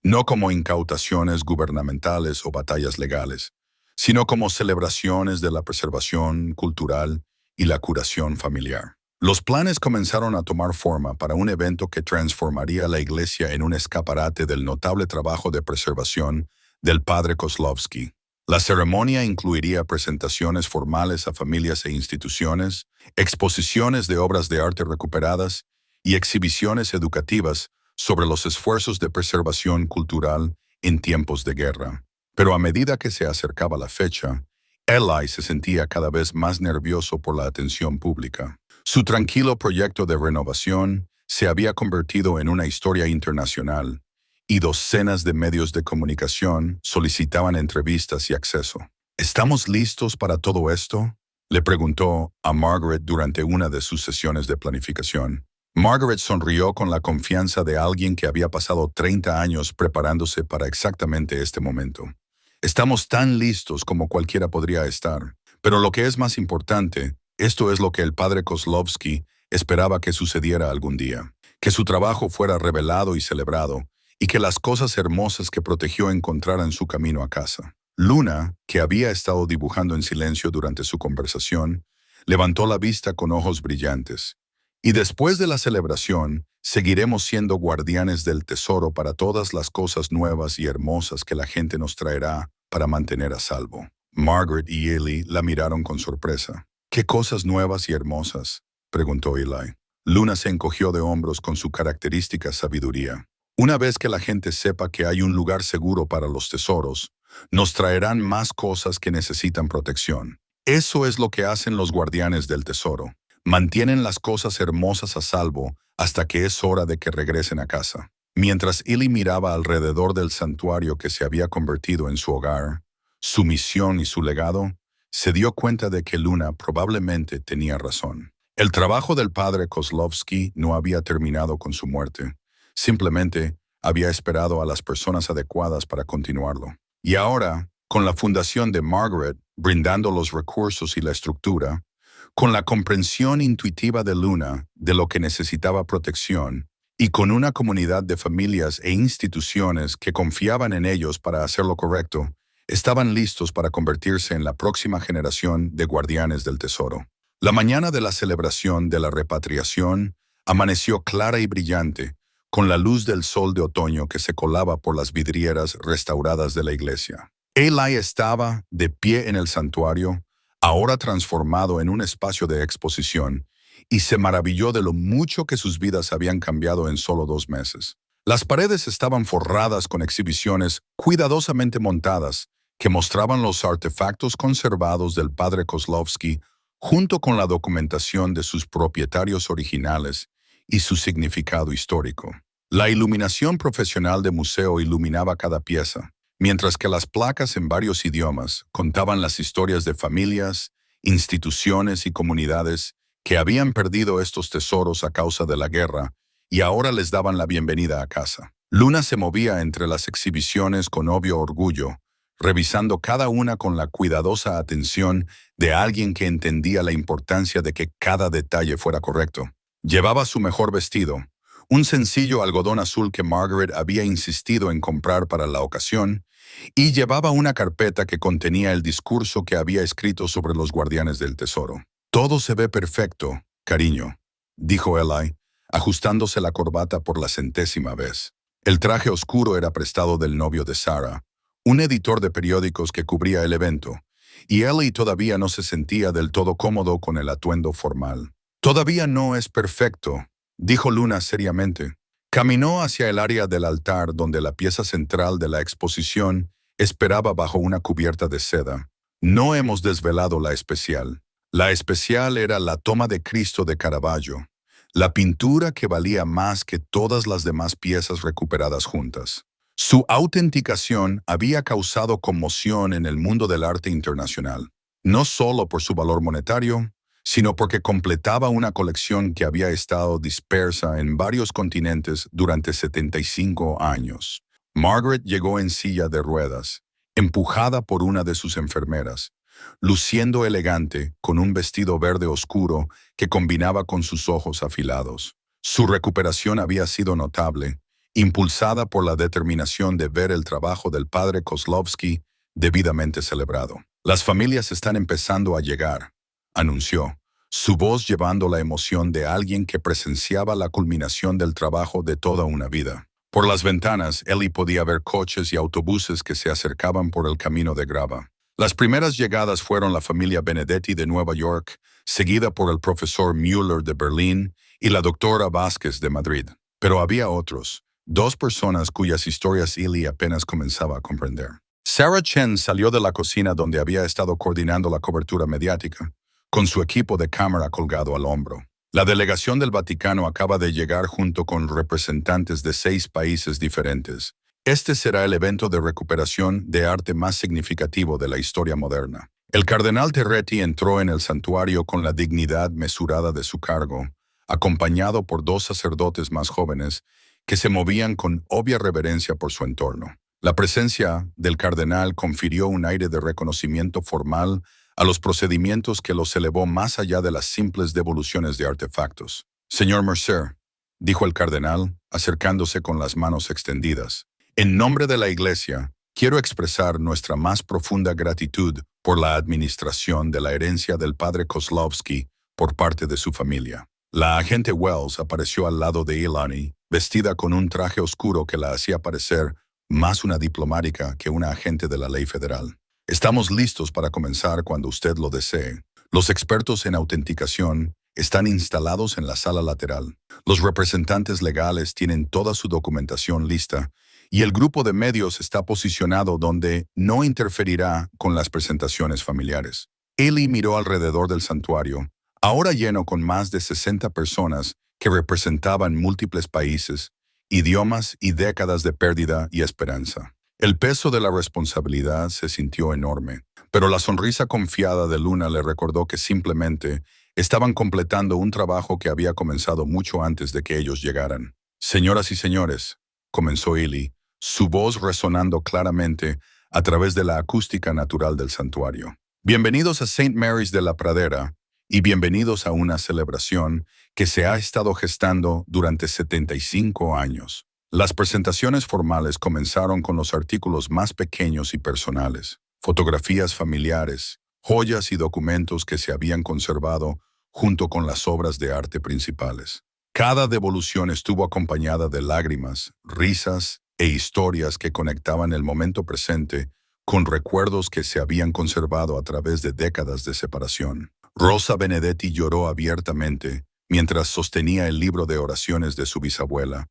no como incautaciones gubernamentales o batallas legales, sino como celebraciones de la preservación cultural y la curación familiar. Los planes comenzaron a tomar forma para un evento que transformaría la iglesia en un escaparate del notable trabajo de preservación del padre Kozlowski. La ceremonia incluiría presentaciones formales a familias e instituciones, exposiciones de obras de arte recuperadas y exhibiciones educativas sobre los esfuerzos de preservación cultural en tiempos de guerra. Pero a medida que se acercaba la fecha, Eli se sentía cada vez más nervioso por la atención pública. Su tranquilo proyecto de renovación se había convertido en una historia internacional, y docenas de medios de comunicación solicitaban entrevistas y acceso. ¿Estamos listos para todo esto?, le preguntó a Margaret durante una de sus sesiones de planificación. Margaret sonrió con la confianza de alguien que había pasado 30 años preparándose para exactamente este momento. Estamos tan listos como cualquiera podría estar, pero lo que es más importante, esto es lo que el padre Kozlowski esperaba que sucediera algún día, que su trabajo fuera revelado y celebrado, y que las cosas hermosas que protegió encontraran su camino a casa. Luna, que había estado dibujando en silencio durante su conversación, levantó la vista con ojos brillantes. Y después de la celebración, seguiremos siendo guardianes del tesoro para todas las cosas nuevas y hermosas que la gente nos traerá para mantener a salvo. Margaret y Ellie la miraron con sorpresa. ¿Qué cosas nuevas y hermosas?, preguntó Eli. Luna se encogió de hombros con su característica sabiduría. Una vez que la gente sepa que hay un lugar seguro para los tesoros, nos traerán más cosas que necesitan protección. Eso es lo que hacen los guardianes del tesoro. Mantienen las cosas hermosas a salvo hasta que es hora de que regresen a casa. Mientras Eli miraba alrededor del santuario que se había convertido en su hogar, su misión y su legado, se dio cuenta de que Luna probablemente tenía razón. El trabajo del padre Kozlowski no había terminado con su muerte. Simplemente había esperado a las personas adecuadas para continuarlo. Y ahora, con la fundación de Margaret, brindando los recursos y la estructura, con la comprensión intuitiva de Luna de lo que necesitaba protección, y con una comunidad de familias e instituciones que confiaban en ellos para hacer lo correcto, estaban listos para convertirse en la próxima generación de guardianes del tesoro. La mañana de la celebración de la repatriación amaneció clara y brillante, con la luz del sol de otoño que se colaba por las vidrieras restauradas de la iglesia. Eli estaba de pie en el santuario, ahora transformado en un espacio de exposición, y se maravilló de lo mucho que sus vidas habían cambiado en solo 2 meses. Las paredes estaban forradas con exhibiciones cuidadosamente montadas que mostraban los artefactos conservados del padre Kozlowski junto con la documentación de sus propietarios originales y su significado histórico. La iluminación profesional de museo iluminaba cada pieza, mientras que las placas en varios idiomas contaban las historias de familias, instituciones y comunidades que habían perdido estos tesoros a causa de la guerra y ahora les daban la bienvenida a casa. Luna se movía entre las exhibiciones con obvio orgullo, revisando cada una con la cuidadosa atención de alguien que entendía la importancia de que cada detalle fuera correcto. Llevaba su mejor vestido, un sencillo algodón azul que Margaret había insistido en comprar para la ocasión, y llevaba una carpeta que contenía el discurso que había escrito sobre los guardianes del tesoro. «Todo se ve perfecto, cariño», dijo Eli, ajustándose la corbata por la 100ª vez. El traje oscuro era prestado del novio de Sarah, un editor de periódicos que cubría el evento, y Eli todavía no se sentía del todo cómodo con el atuendo formal. «Todavía no es perfecto», dijo Luna seriamente. Caminó hacia el área del altar donde la pieza central de la exposición esperaba bajo una cubierta de seda. «No hemos desvelado la especial. La especial era la toma de Cristo de Caravaggio, la pintura que valía más que todas las demás piezas recuperadas juntas. Su autenticación había causado conmoción en el mundo del arte internacional, no solo por su valor monetario, sino porque completaba una colección que había estado dispersa en varios continentes durante 75 años. Margaret llegó en silla de ruedas, empujada por una de sus enfermeras, luciendo elegante con un vestido verde oscuro que combinaba con sus ojos afilados. Su recuperación había sido notable, impulsada por la determinación de ver el trabajo del padre Kozlowski debidamente celebrado. «Las familias están empezando a llegar», anunció, su voz llevando la emoción de alguien que presenciaba la culminación del trabajo de toda una vida. Por las ventanas, Eli podía ver coches y autobuses que se acercaban por el camino de grava. Las primeras llegadas fueron la familia Benedetti de Nueva York, seguida por el profesor Müller de Berlín y la doctora Vázquez de Madrid. Pero había otros, 2 personas cuyas historias Eli apenas comenzaba a comprender. Sarah Chen salió de la cocina donde había estado coordinando la cobertura mediática, con su equipo de cámara colgado al hombro. La delegación del Vaticano acaba de llegar junto con representantes de 6 países diferentes. Este será el evento de recuperación de arte más significativo de la historia moderna. El cardenal Terretti entró en el santuario con la dignidad mesurada de su cargo, acompañado por 2 sacerdotes más jóvenes que se movían con obvia reverencia por su entorno. La presencia del cardenal confirió un aire de reconocimiento formal a los procedimientos que los elevó más allá de las simples devoluciones de artefactos. «Señor Mercer», dijo el cardenal, acercándose con las manos extendidas, «en nombre de la Iglesia, quiero expresar nuestra más profunda gratitud por la administración de la herencia del padre Kozlowski por parte de su familia». La agente Wells apareció al lado de Ilani, vestida con un traje oscuro que la hacía parecer más una diplomática que una agente de la ley federal. «Estamos listos para comenzar cuando usted lo desee. Los expertos en autenticación están instalados en la sala lateral. Los representantes legales tienen toda su documentación lista y el grupo de medios está posicionado donde no interferirá con las presentaciones familiares. Eli miró alrededor del santuario, ahora lleno con más de 60 personas que representaban múltiples países, idiomas y décadas de pérdida y esperanza. El peso de la responsabilidad se sintió enorme, pero la sonrisa confiada de Luna le recordó que simplemente estaban completando un trabajo que había comenzado mucho antes de que ellos llegaran. Señoras y señores, comenzó Eli, su voz resonando claramente a través de la acústica natural del santuario. Bienvenidos a St. Mary's de la Pradera y bienvenidos a una celebración que se ha estado gestando durante 75 años. Las presentaciones formales comenzaron con los artículos más pequeños y personales, fotografías familiares, joyas y documentos que se habían conservado junto con las obras de arte principales. Cada devolución estuvo acompañada de lágrimas, risas e historias que conectaban el momento presente con recuerdos que se habían conservado a través de décadas de separación. Rosa Benedetti lloró abiertamente mientras sostenía el libro de oraciones de su bisabuela,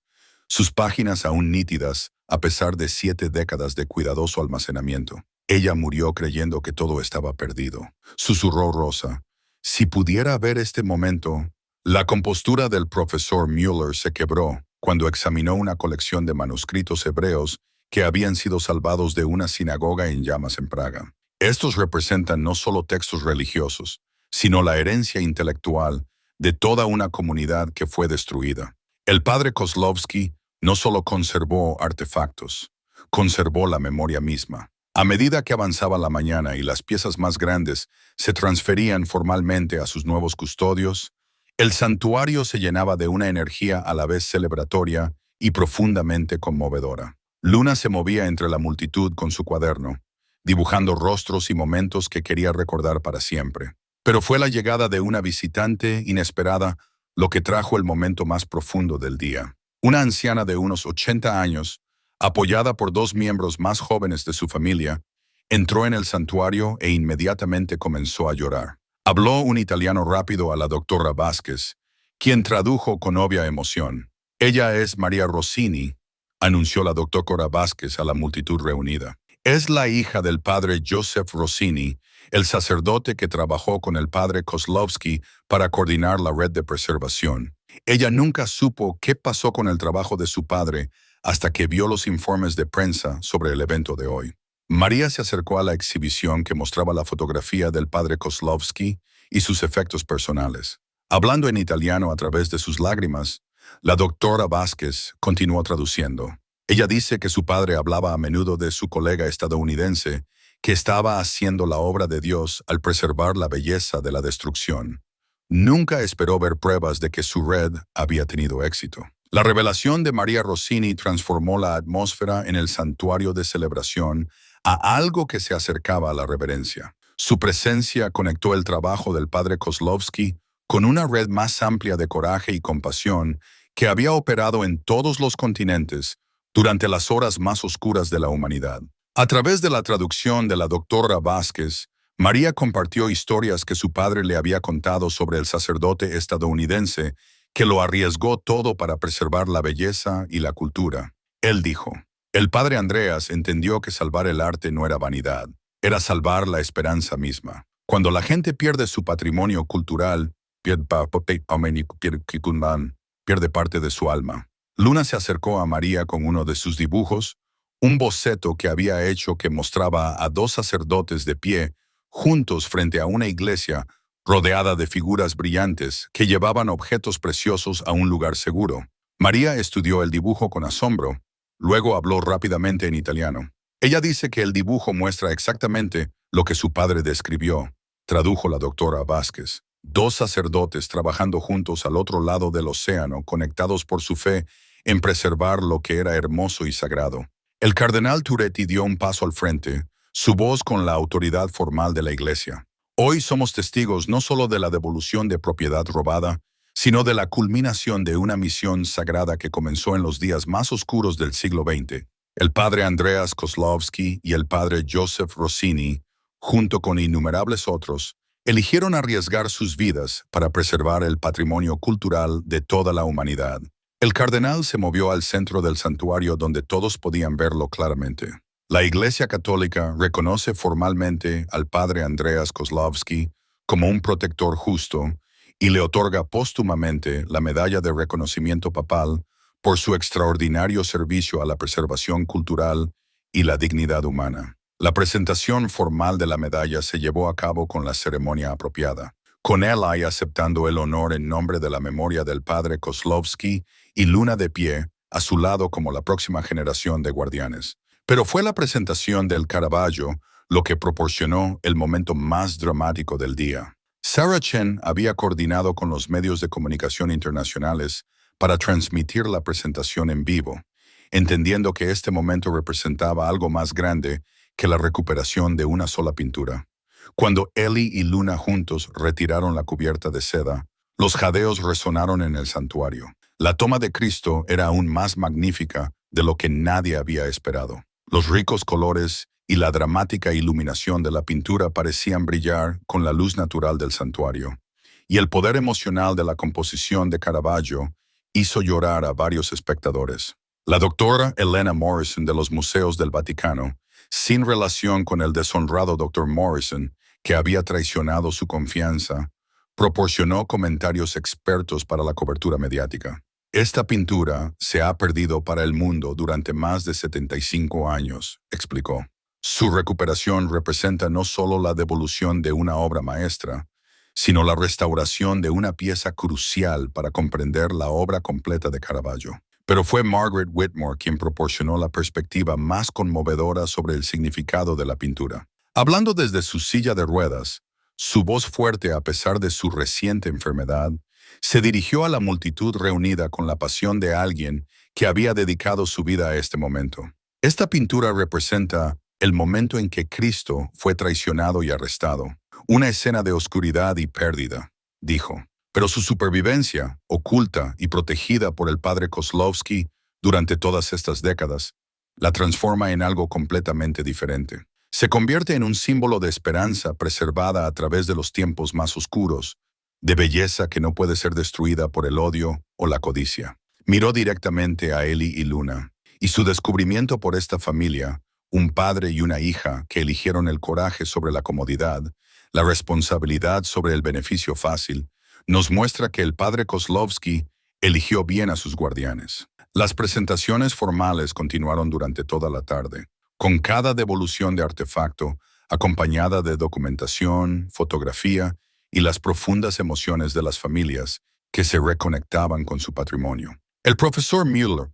sus páginas aún nítidas a pesar de 7 décadas de cuidadoso almacenamiento. Ella murió creyendo que todo estaba perdido. Susurró Rosa. Si pudiera ver este momento. La compostura del profesor Müller se quebró cuando examinó una colección de manuscritos hebreos que habían sido salvados de una sinagoga en llamas en Praga. Estos representan no solo textos religiosos, sino la herencia intelectual de toda una comunidad que fue destruida. El padre Kozlowski no solo conservó artefactos, conservó la memoria misma. A medida que avanzaba la mañana y las piezas más grandes se transferían formalmente a sus nuevos custodios, el santuario se llenaba de una energía a la vez celebratoria y profundamente conmovedora. Luna se movía entre la multitud con su cuaderno, dibujando rostros y momentos que quería recordar para siempre. Pero fue la llegada de una visitante inesperada lo que trajo el momento más profundo del día. Una anciana de unos 80 años, apoyada por 2 miembros más jóvenes de su familia, entró en el santuario e inmediatamente comenzó a llorar. Habló un italiano rápido a la doctora Vázquez, quien tradujo con obvia emoción. Ella es María Rossini, anunció la doctora Vázquez a la multitud reunida. Es la hija del padre Joseph Rossini, el sacerdote que trabajó con el padre Kozlowski para coordinar la red de preservación. Ella nunca supo qué pasó con el trabajo de su padre hasta que vio los informes de prensa sobre el evento de hoy. María se acercó a la exhibición que mostraba la fotografía del padre Kozlowski y sus efectos personales. Hablando en italiano a través de sus lágrimas, la doctora Vázquez continuó traduciendo. Ella dice que su padre hablaba a menudo de su colega estadounidense que estaba haciendo la obra de Dios al preservar la belleza de la destrucción. Nunca esperó ver pruebas de que su red había tenido éxito. La revelación de María Rossini transformó la atmósfera en el santuario de celebración a algo que se acercaba a la reverencia. Su presencia conectó el trabajo del padre Kozlowski con una red más amplia de coraje y compasión que había operado en todos los continentes durante las horas más oscuras de la humanidad. A través de la traducción de la doctora Vázquez, María compartió historias que su padre le había contado sobre el sacerdote estadounidense que lo arriesgó todo para preservar la belleza y la cultura. Él dijo, el padre Andreas entendió que salvar el arte no era vanidad, era salvar la esperanza misma. Cuando la gente pierde su patrimonio cultural, pierde parte de su alma. Luna se acercó a María con uno de sus dibujos, un boceto que había hecho que mostraba a 2 sacerdotes de pie, juntos frente a una iglesia rodeada de figuras brillantes que llevaban objetos preciosos a un lugar seguro. María estudió el dibujo con asombro, luego habló rápidamente en italiano. Ella dice que el dibujo muestra exactamente lo que su padre describió, tradujo la doctora Vázquez. 2 sacerdotes trabajando juntos al otro lado del océano, conectados por su fe en preservar lo que era hermoso y sagrado. El cardenal Turetti dio un paso al frente, su voz con la autoridad formal de la Iglesia. Hoy somos testigos no solo de la devolución de propiedad robada, sino de la culminación de una misión sagrada que comenzó en los días más oscuros del siglo XX. El padre Andreas Kozlowski y el padre Joseph Rossini, junto con innumerables otros, Eligieron arriesgar sus vidas para preservar el patrimonio cultural de toda la humanidad. El cardenal se movió al centro del santuario donde todos podían verlo claramente. La Iglesia Católica reconoce formalmente al padre Andreas Kozlowski como un protector justo y le otorga póstumamente la medalla de reconocimiento papal por su extraordinario servicio a la preservación cultural y la dignidad humana. La presentación formal de la medalla se llevó a cabo con la ceremonia apropiada, con Eli aceptando el honor en nombre de la memoria del padre Kozlowski y Luna de pie a su lado como la próxima generación de guardianes. Pero fue la presentación del Caravaggio lo que proporcionó el momento más dramático del día. Sarah Chen había coordinado con los medios de comunicación internacionales para transmitir la presentación en vivo, entendiendo que este momento representaba algo más grande que la recuperación de una sola pintura. Cuando Eli y Luna juntos retiraron la cubierta de seda, los jadeos resonaron en el santuario. La toma de Cristo era aún más magnífica de lo que nadie había esperado. Los ricos colores y la dramática iluminación de la pintura parecían brillar con la luz natural del santuario, y el poder emocional de la composición de Caravaggio hizo llorar a varios espectadores. La doctora Elena Morrison de los Museos del Vaticano, sin relación con el deshonrado Dr. Morrison, que había traicionado su confianza, proporcionó comentarios expertos para la cobertura mediática. Esta pintura se ha perdido para el mundo durante más de 75 años, explicó. Su recuperación representa no solo la devolución de una obra maestra, sino la restauración de una pieza crucial para comprender la obra completa de Caravaggio. Pero fue Margaret Whitmore quien proporcionó la perspectiva más conmovedora sobre el significado de la pintura. Hablando desde su silla de ruedas, su voz fuerte a pesar de su reciente enfermedad, se dirigió a la multitud reunida con la pasión de alguien que había dedicado su vida a este momento. Esta pintura representa el momento en que Cristo fue traicionado y arrestado, una escena de oscuridad y pérdida, dijo. Pero su supervivencia, oculta y protegida por el padre Kozlowski durante todas estas décadas, la transforma en algo completamente diferente. Se convierte en un símbolo de esperanza preservada a través de los tiempos más oscuros, de belleza que no puede ser destruida por el odio o la codicia. Miró directamente a Eli y Luna, y su descubrimiento por esta familia, un padre y una hija que eligieron el coraje sobre la comodidad, la responsabilidad sobre el beneficio fácil, nos muestra que el padre Kozlowski eligió bien a sus guardianes. Las presentaciones formales continuaron durante toda la tarde, con cada devolución de artefacto acompañada de documentación, fotografía y las profundas emociones de las familias que se reconectaban con su patrimonio. El profesor Müller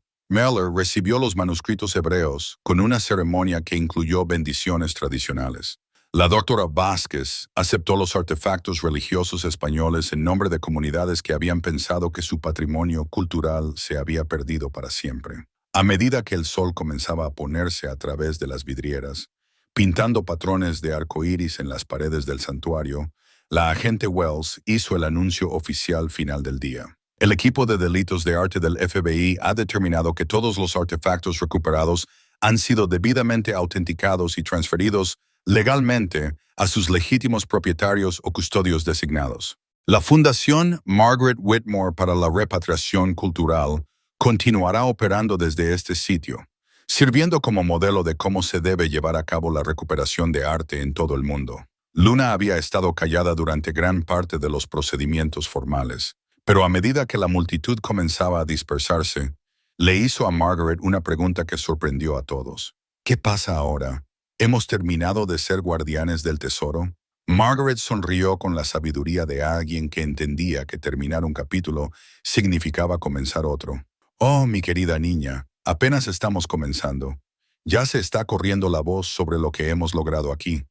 recibió los manuscritos hebreos con una ceremonia que incluyó bendiciones tradicionales. La doctora Vázquez aceptó los artefactos religiosos españoles en nombre de comunidades que habían pensado que su patrimonio cultural se había perdido para siempre. A medida que el sol comenzaba a ponerse a través de las vidrieras, pintando patrones de arcoíris en las paredes del santuario, la agente Wells hizo el anuncio oficial final del día. El equipo de delitos de arte del FBI ha determinado que todos los artefactos recuperados han sido debidamente autenticados y transferidos legalmente a sus legítimos propietarios o custodios designados. La Fundación Margaret Whitmore para la Repatriación Cultural continuará operando desde este sitio, sirviendo como modelo de cómo se debe llevar a cabo la recuperación de arte en todo el mundo. Luna había estado callada durante gran parte de los procedimientos formales, pero a medida que la multitud comenzaba a dispersarse, le hizo a Margaret una pregunta que sorprendió a todos. ¿Qué pasa ahora? ¿Hemos terminado de ser guardianes del tesoro? Margaret sonrió con la sabiduría de alguien que entendía que terminar un capítulo significaba comenzar otro. Oh, mi querida niña, apenas estamos comenzando. Ya se está corriendo la voz sobre lo que hemos logrado aquí.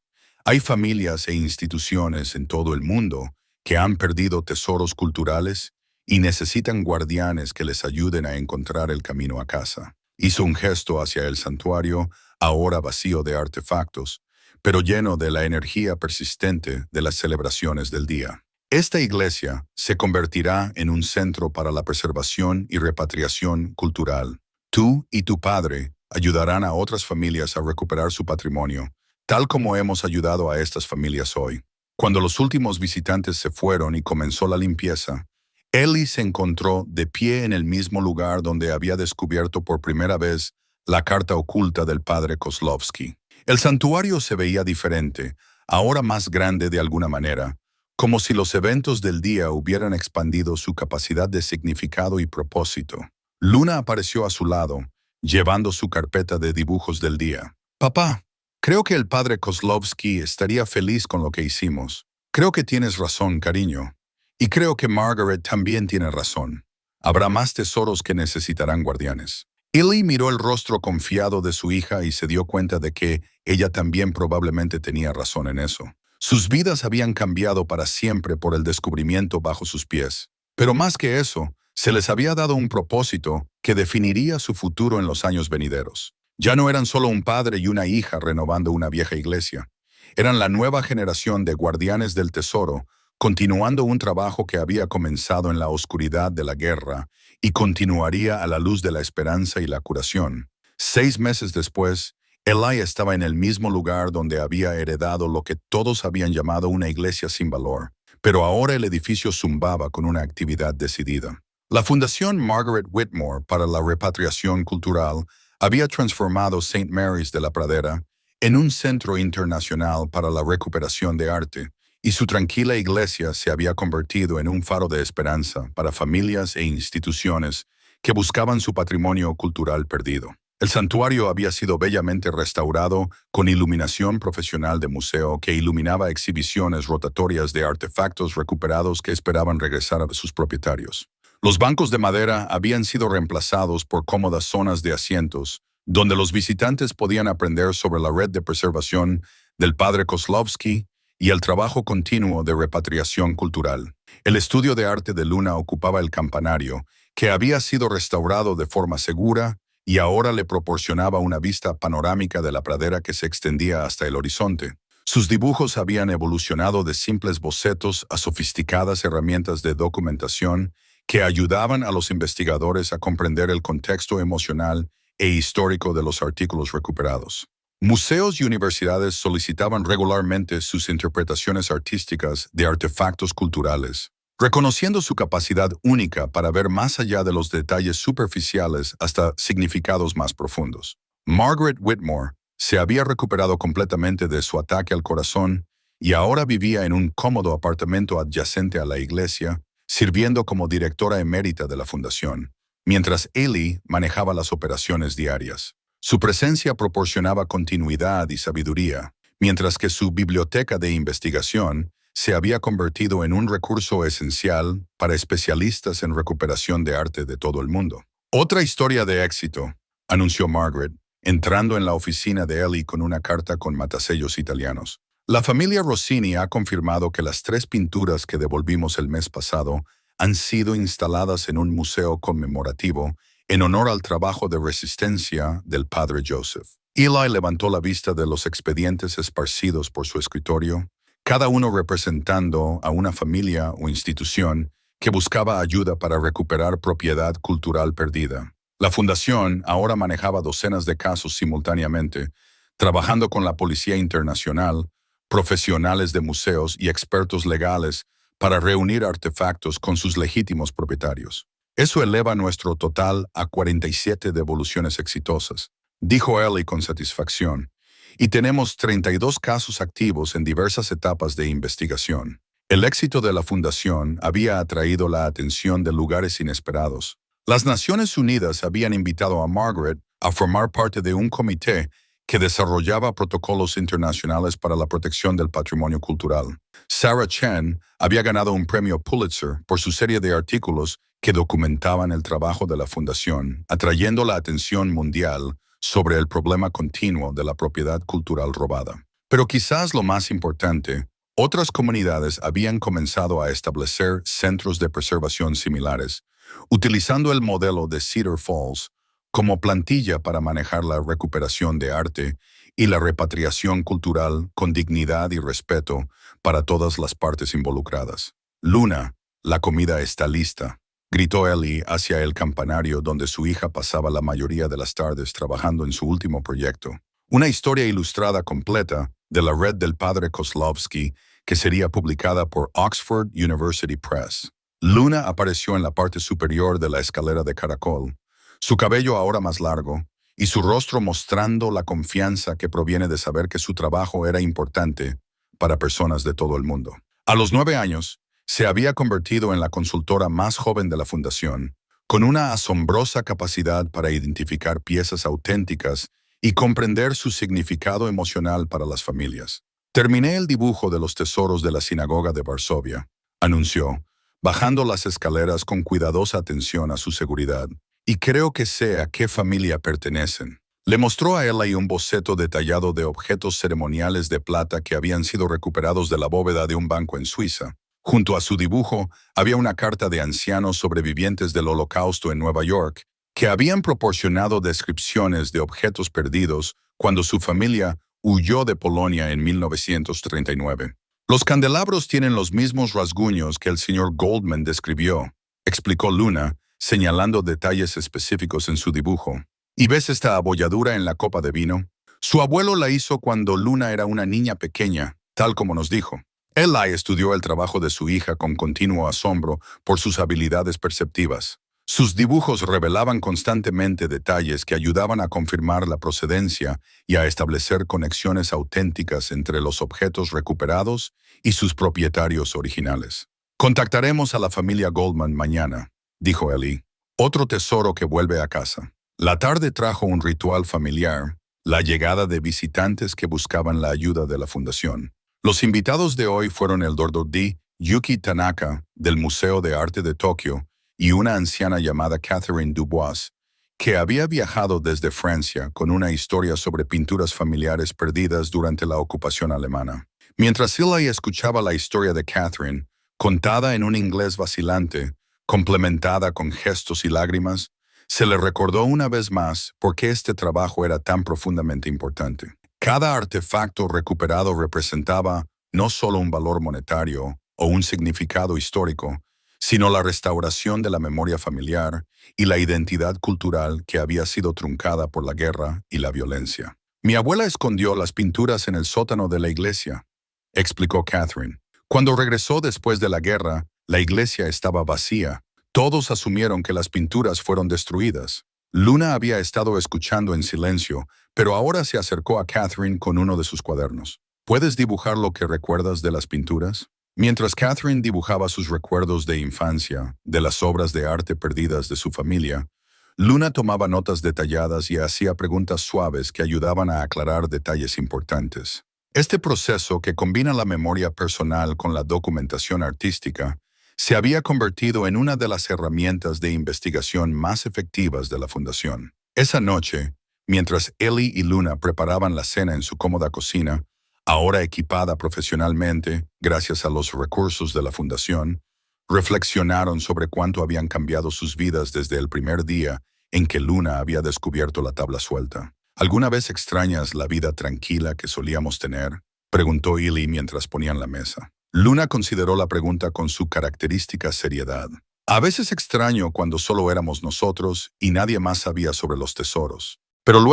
Hay familias e instituciones en todo el mundo que han perdido tesoros culturales y necesitan guardianes que les ayuden a encontrar el camino a casa. Hizo un gesto hacia el santuario, ahora vacío de artefactos, pero lleno de la energía persistente de las celebraciones del día. Esta iglesia se convertirá en un centro para la preservación y repatriación cultural. Tú y tu padre ayudarán a otras familias a recuperar su patrimonio, tal como hemos ayudado a estas familias hoy. Cuando los últimos visitantes se fueron y comenzó la limpieza, Ellie se encontró de pie en el mismo lugar donde había descubierto por primera vez la carta oculta del padre Kozlowski. El santuario se veía diferente, ahora más grande de alguna manera, como si los eventos del día hubieran expandido su capacidad de significado y propósito. Luna apareció a su lado, llevando su carpeta de dibujos del día. «Papá, creo que el padre Kozlowski estaría feliz con lo que hicimos. Creo que tienes razón, cariño. Y creo que Margaret también tiene razón. Habrá más tesoros que necesitarán guardianes». Ellie miró el rostro confiado de su hija y se dio cuenta de que ella también probablemente tenía razón en eso. Sus vidas habían cambiado para siempre por el descubrimiento bajo sus pies. Pero más que eso, se les había dado un propósito que definiría su futuro en los años venideros. Ya no eran solo un padre y una hija renovando una vieja iglesia. Eran la nueva generación de guardianes del tesoro, continuando un trabajo que había comenzado en la oscuridad de la guerra y continuaría a la luz de la esperanza y la curación. 6 meses después, Eli estaba en el mismo lugar donde había heredado lo que todos habían llamado una iglesia sin valor, pero ahora el edificio zumbaba con una actividad decidida. La Fundación Margaret Whitmore para la Repatriación Cultural había transformado St. Mary's de la Pradera en un centro internacional para la recuperación de arte, y su tranquila iglesia se había convertido en un faro de esperanza para familias e instituciones que buscaban su patrimonio cultural perdido. El santuario había sido bellamente restaurado con iluminación profesional de museo que iluminaba exhibiciones rotatorias de artefactos recuperados que esperaban regresar a sus propietarios. Los bancos de madera habían sido reemplazados por cómodas zonas de asientos, donde los visitantes podían aprender sobre la red de preservación del padre Kozlowski y el trabajo continuo de repatriación cultural. El estudio de arte de Luna ocupaba el campanario, que había sido restaurado de forma segura y ahora le proporcionaba una vista panorámica de la pradera que se extendía hasta el horizonte. Sus dibujos habían evolucionado de simples bocetos a sofisticadas herramientas de documentación que ayudaban a los investigadores a comprender el contexto emocional e histórico de los artículos recuperados. Museos y universidades solicitaban regularmente sus interpretaciones artísticas de artefactos culturales, reconociendo su capacidad única para ver más allá de los detalles superficiales hasta significados más profundos. Margaret Whitmore se había recuperado completamente de su ataque al corazón y ahora vivía en un cómodo apartamento adyacente a la iglesia, sirviendo como directora emérita de la fundación, mientras Ellie manejaba las operaciones diarias. Su presencia proporcionaba continuidad y sabiduría, mientras que su biblioteca de investigación se había convertido en un recurso esencial para especialistas en recuperación de arte de todo el mundo. «Otra historia de éxito», anunció Margaret, entrando en la oficina de Ellie con una carta con matasellos italianos. «La familia Rossini ha confirmado que las 3 pinturas que devolvimos el mes pasado han sido instaladas en un museo conmemorativo en honor al trabajo de resistencia del padre Joseph». Eli levantó la vista de los expedientes esparcidos por su escritorio, cada uno representando a una familia o institución que buscaba ayuda para recuperar propiedad cultural perdida. La fundación ahora manejaba docenas de casos simultáneamente, trabajando con la Policía Internacional, profesionales de museos y expertos legales para reunir artefactos con sus legítimos propietarios. «Eso eleva nuestro total a 47 devoluciones exitosas», dijo Ellie con satisfacción, «y tenemos 32 casos activos en diversas etapas de investigación». El éxito de la fundación había atraído la atención de lugares inesperados. Las Naciones Unidas habían invitado a Margaret a formar parte de un comité que desarrollaba protocolos internacionales para la protección del patrimonio cultural. Sarah Chen había ganado un premio Pulitzer por su serie de artículos que documentaban el trabajo de la fundación, atrayendo la atención mundial sobre el problema continuo de la propiedad cultural robada. Pero quizás lo más importante, otras comunidades habían comenzado a establecer centros de preservación similares, utilizando el modelo de Cedar Falls como plantilla para manejar la recuperación de arte y la repatriación cultural con dignidad y respeto para todas las partes involucradas. «Luna, la comida está lista», gritó Ellie hacia el campanario donde su hija pasaba la mayoría de las tardes trabajando en su último proyecto. Una historia ilustrada completa de la red del padre Kozlowski que sería publicada por Oxford University Press. Luna apareció en la parte superior de la escalera de caracol, su cabello ahora más largo, y su rostro mostrando la confianza que proviene de saber que su trabajo era importante para personas de todo el mundo. A los 9 años, se había convertido en la consultora más joven de la fundación, con una asombrosa capacidad para identificar piezas auténticas y comprender su significado emocional para las familias. Terminé el dibujo de los tesoros de la sinagoga de Varsovia, anunció, bajando las escaleras con cuidadosa atención a su seguridad, y creo que sé a qué familia pertenecen. Le mostró a Eli un boceto detallado de objetos ceremoniales de plata que habían sido recuperados de la bóveda de un banco en Suiza. Junto a su dibujo había una carta de ancianos sobrevivientes del Holocausto en Nueva York que habían proporcionado descripciones de objetos perdidos cuando su familia huyó de Polonia en 1939. Los candelabros tienen los mismos rasguños que el señor Goldman describió, explicó Luna, señalando detalles específicos en su dibujo. ¿Y ves esta abolladura en la copa de vino? Su abuelo la hizo cuando Luna era una niña pequeña, tal como nos dijo. Eli estudió el trabajo de su hija con continuo asombro por sus habilidades perceptivas. Sus dibujos revelaban constantemente detalles que ayudaban a confirmar la procedencia y a establecer conexiones auténticas entre los objetos recuperados y sus propietarios originales. Contactaremos a la familia Goldman mañana, dijo Eli. Otro tesoro que vuelve a casa. La tarde trajo un ritual familiar, la llegada de visitantes que buscaban la ayuda de la fundación. Los invitados de hoy fueron el Dordodi Yuki Tanaka, del Museo de Arte de Tokio, y una anciana llamada Catherine Dubois, que había viajado desde Francia con una historia sobre pinturas familiares perdidas durante la ocupación alemana. Mientras Eli escuchaba la historia de Catherine, contada en un inglés vacilante, complementada con gestos y lágrimas, se le recordó una vez más por qué este trabajo era tan profundamente importante. Cada artefacto recuperado representaba no solo un valor monetario o un significado histórico, sino la restauración de la memoria familiar y la identidad cultural que había sido truncada por la guerra y la violencia. Mi abuela escondió las pinturas en el sótano de la iglesia, explicó Catherine. Cuando regresó después de la guerra, la iglesia estaba vacía. Todos asumieron que las pinturas fueron destruidas. Luna había estado escuchando en silencio, pero ahora se acercó a Catherine con uno de sus cuadernos. ¿Puedes dibujar lo que recuerdas de las pinturas? Mientras Catherine dibujaba sus recuerdos de infancia, de las obras de arte perdidas de su familia, Luna tomaba notas detalladas y hacía preguntas suaves que ayudaban a aclarar detalles importantes. Este proceso, que combina la memoria personal con la documentación artística, se había convertido en una de las herramientas de investigación más efectivas de la Fundación. Esa noche, mientras Eli y Luna preparaban la cena en su cómoda cocina, ahora equipada profesionalmente gracias a los recursos de la Fundación, reflexionaron sobre cuánto habían cambiado sus vidas desde el primer día en que Luna había descubierto la tabla suelta. ¿Alguna vez extrañas la vida tranquila que solíamos tener?, preguntó Eli mientras ponían la mesa. Luna consideró la pregunta con su característica seriedad. A veces extraño cuando solo éramos nosotros y nadie más sabía sobre los tesoros. Pero luego